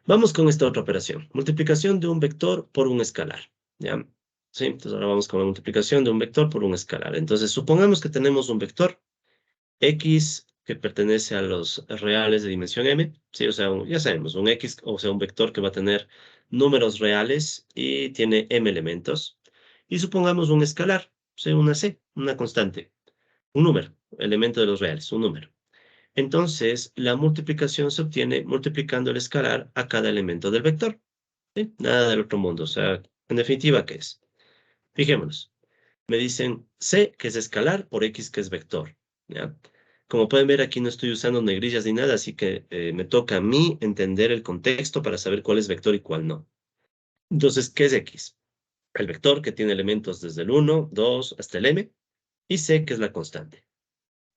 Vamos con esta otra operación. Multiplicación de un vector por un escalar, ¿ya? Sí, entonces ahora vamos con la multiplicación de un vector por un escalar. Entonces, supongamos que tenemos un vector X que pertenece a los reales de dimensión M, sí, o sea, ya sabemos, un X, o sea, un vector que va a tener números reales y tiene M elementos. Y supongamos un escalar, o sea, una C, una constante, un número, elemento de los reales, un número. Entonces, la multiplicación se obtiene multiplicando el escalar a cada elemento del vector, ¿sí? Nada del otro mundo, o sea, en definitiva, ¿qué es? Fijémonos. Me dicen C, que es escalar, por X, que es vector, ¿ya? Como pueden ver, aquí no estoy usando negrillas ni nada, así que me toca a mí entender el contexto para saber cuál es vector y cuál no. Entonces, ¿qué es X? El vector que tiene elementos desde el 1, 2, hasta el M, y C, que es la constante.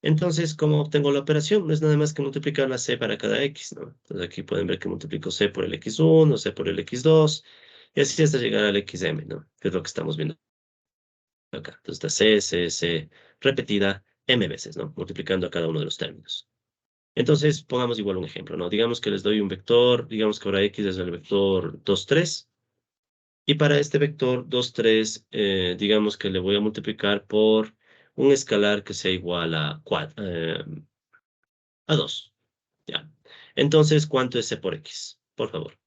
Entonces, ¿cómo obtengo la operación? No es nada más que multiplicar la C para cada X, ¿no? Entonces aquí pueden ver que multiplico C por el X1, C por el X2, y así hasta llegar al XM, ¿no? Que es lo que estamos viendo acá. Entonces está C repetida M veces, ¿no? Multiplicando a cada uno de los términos. Entonces, pongamos igual un ejemplo, ¿no? Digamos que les doy un vector, digamos que ahora X es el vector 2, 3, y para este vector 2, 3, digamos que le voy a multiplicar por un escalar que sea igual a 4, a 2. Ya. Entonces, ¿cuánto es C por X? Por favor.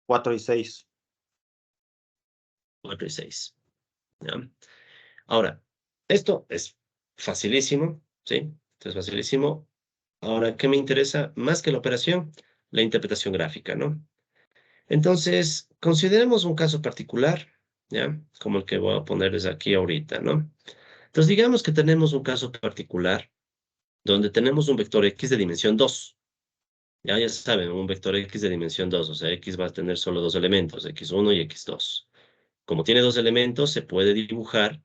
4 y 6. 4 y 6. ¿Ya? Ahora, esto es facilísimo, ¿sí? Esto es facilísimo. Ahora, ¿qué me interesa? Más que la operación, la interpretación gráfica, ¿no? Entonces, consideremos un caso particular, ¿ya? Como el que voy a ponerles aquí ahorita, ¿no? Entonces, digamos que tenemos un caso particular donde tenemos un vector X de dimensión 2. Ya saben, un vector X de dimensión 2, o sea, X va a tener solo 2 elementos, X1 y X2. Como tiene 2 elementos, se puede dibujar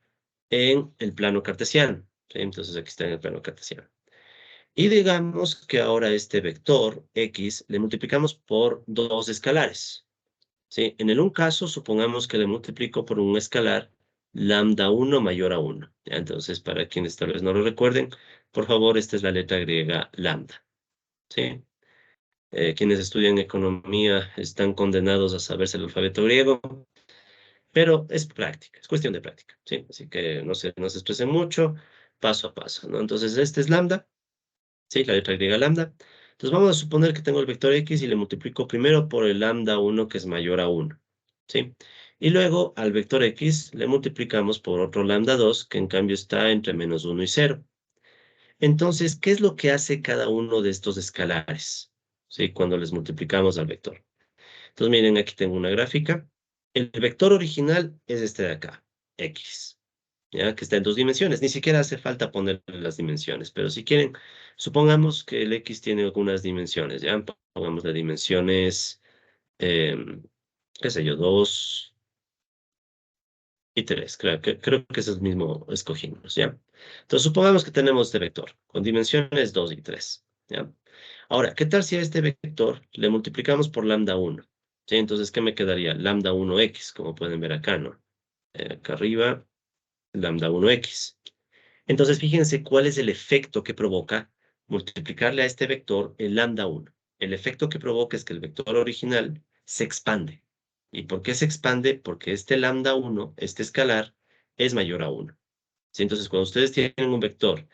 en el plano cartesiano, ¿sí? Entonces aquí está en el plano cartesiano. Y digamos que ahora este vector X le multiplicamos por 2 escalares, ¿sí? En el un caso, supongamos que le multiplico por un escalar lambda 1 mayor a 1. ¿Ya? Entonces, para quienes tal vez no lo recuerden, por favor, esta es la letra griega lambda, ¿sí? Quienes estudian economía están condenados a saberse el alfabeto griego, pero es práctica, es cuestión de práctica, ¿sí? Así que no se estresen mucho, paso a paso, ¿no? Entonces, este es lambda, ¿sí? La letra griega lambda. Entonces, vamos a suponer que tengo el vector X y le multiplico primero por el lambda 1 que es mayor a 1, ¿sí? Y luego al vector X le multiplicamos por otro lambda 2 que en cambio está entre -1 y 0. Entonces, ¿qué es lo que hace cada uno de estos escalares? ¿Sí? Cuando les multiplicamos al vector. Entonces, miren, aquí tengo una gráfica. El vector original es este de acá, X, ¿ya? Que está en 2 dimensiones. Ni siquiera hace falta ponerle las dimensiones, pero si quieren, supongamos que el X tiene algunas dimensiones, ¿ya? Pongamos las dimensiones, qué sé yo, 2 y 3. Creo que es el mismo escogimos, ¿ya? Entonces, supongamos que tenemos este vector con dimensiones 2 y 3, ¿ya? Ahora, ¿qué tal si a este vector le multiplicamos por lambda 1? ¿Sí? Entonces, ¿qué me quedaría? Lambda 1x, como pueden ver acá, ¿no? Acá arriba, lambda 1x. Entonces, fíjense cuál es el efecto que provoca multiplicarle a este vector el lambda 1. El efecto que provoca es que el vector original se expande. ¿Y por qué se expande? Porque este lambda 1, este escalar, es mayor a 1. ¿Sí? Entonces, cuando ustedes tienen un vector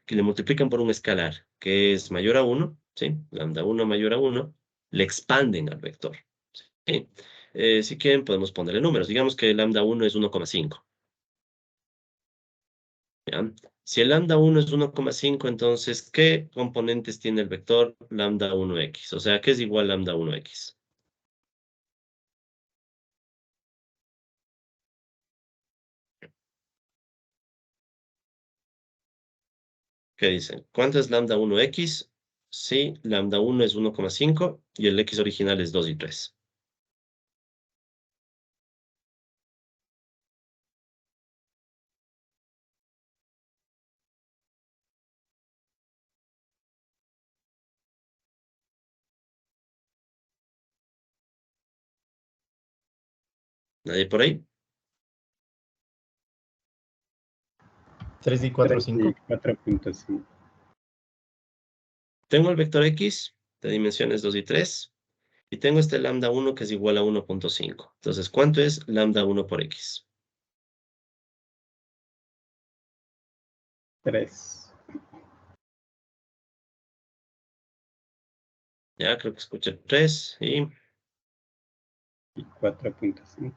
que le multiplican por un escalar que es mayor a 1, ¿sí? Lambda 1 mayor a 1, le expanden al vector. ¿Sí? Si quieren, podemos ponerle números. Digamos que lambda 1 es 1,5. ¿Ya? Si el lambda 1 es 1,5, entonces, ¿qué componentes tiene el vector lambda 1x? O sea, ¿qué es igual lambda 1x? ¿Qué dicen? ¿Cuánto es lambda 1x? Sí, lambda 1 es 1,5 y el x original es 2 y 3. ¿Nadie por ahí? 3 y 4, 5. 4.5. Tengo el vector x de dimensiones 2 y 3 y tengo este lambda 1 que es igual a 1,5. Entonces, ¿cuánto es lambda 1 por x? 3. Ya, creo que escuché 3 y Y 4.5.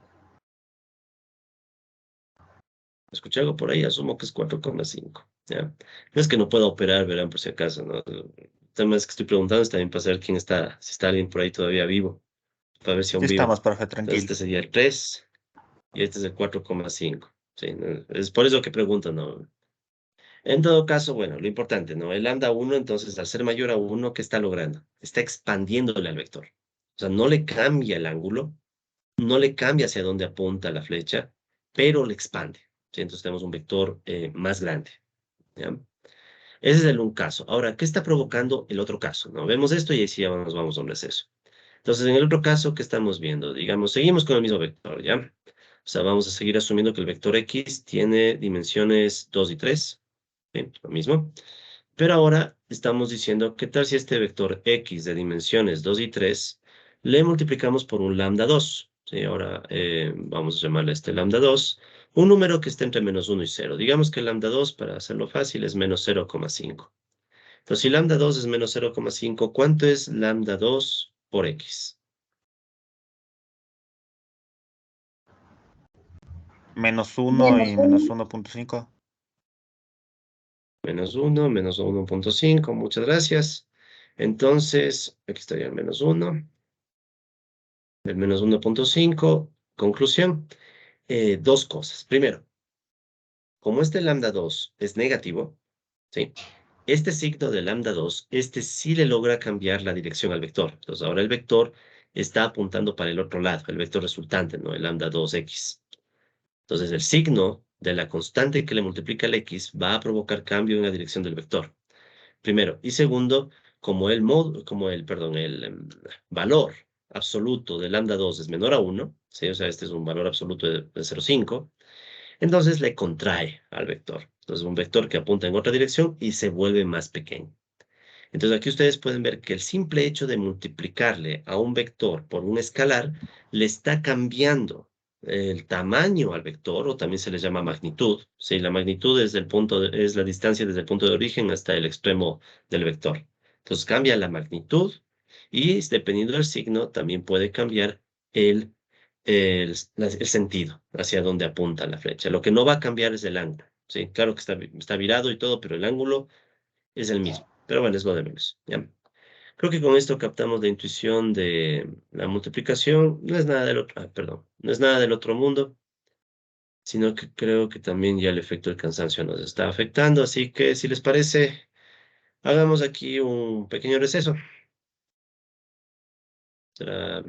escuché algo por ahí, asumo que es 4,5. ¿Ya? No es que no pueda operar, verán, por si acaso, ¿no? El tema es que estoy preguntando es también para saber quién está, si está alguien por ahí todavía vivo, para ver si Sí aún vive. estamos, profe, Entonces, tranquilo. este sería el 3 y este es el 4,5. Sí, ¿no? Es por eso que pregunto, ¿no? En todo caso, bueno, lo importante, ¿no? El lambda 1, entonces, al ser mayor a 1, ¿qué está logrando? Está expandiéndole al vector. O sea, no le cambia el ángulo, no le cambia hacia dónde apunta la flecha, pero le expande. ¿Sí? Entonces tenemos un vector más grande. ¿Ya? Ese es el un caso. Ahora, ¿qué está provocando el otro caso? ¿No? Vemos esto y ahí sí ya nos vamos a un receso. Entonces, en el otro caso, ¿qué estamos viendo? Digamos, seguimos con el mismo vector, ¿ya? O sea, vamos a seguir asumiendo que el vector X tiene dimensiones 2 y 3. ¿Sí? Lo mismo. Pero ahora estamos diciendo, ¿qué tal si este vector X de dimensiones 2 y 3 le multiplicamos por un lambda 2? ¿Sí? Ahora vamos a llamarle este lambda 2, un número que esté entre menos 1 y 0. Digamos que el lambda 2, para hacerlo fácil, es menos 0,5. Entonces, si lambda 2 es menos 0,5, ¿cuánto es lambda 2 por X? Menos 1 Menos y menos uno. 1.5. Menos 1, menos 1,5, muchas gracias. Entonces, aquí estaría el menos 1, el menos 1,5. Conclusión, dos cosas. Primero, como este lambda 2 es negativo, ¿sí? Este signo de lambda 2, este sí le logra cambiar la dirección al vector. Entonces ahora el vector está apuntando para el otro lado, el vector resultante, ¿no? El lambda 2x. Entonces el signo de la constante que le multiplica el x va a provocar cambio en la dirección del vector. Primero. Y segundo, el valor absoluto de lambda 2 es menor a 1, ¿sí? O sea, este es un valor absoluto de 0,5, entonces le contrae al vector. Entonces, un vector que apunta en otra dirección y se vuelve más pequeño. Entonces, aquí ustedes pueden ver que el simple hecho de multiplicarle a un vector por un escalar le está cambiando el tamaño al vector, o también se le llama magnitud. Sí, la magnitud es es la distancia desde el punto de origen hasta el extremo del vector. Entonces, cambia la magnitud y dependiendo del signo también puede cambiar el sentido hacia donde apunta la flecha. Lo que no va a cambiar es el ángulo. Sí, claro que está virado y todo, pero el ángulo es el mismo. Pero bueno, es lo de menos. ¿Ya? Creo que con esto captamos la intuición de la multiplicación. No es nada del otro, perdón, no es nada del otro mundo, sino que creo que también ya el efecto del cansancio nos está afectando. Así que si les parece, hagamos aquí un pequeño receso. Será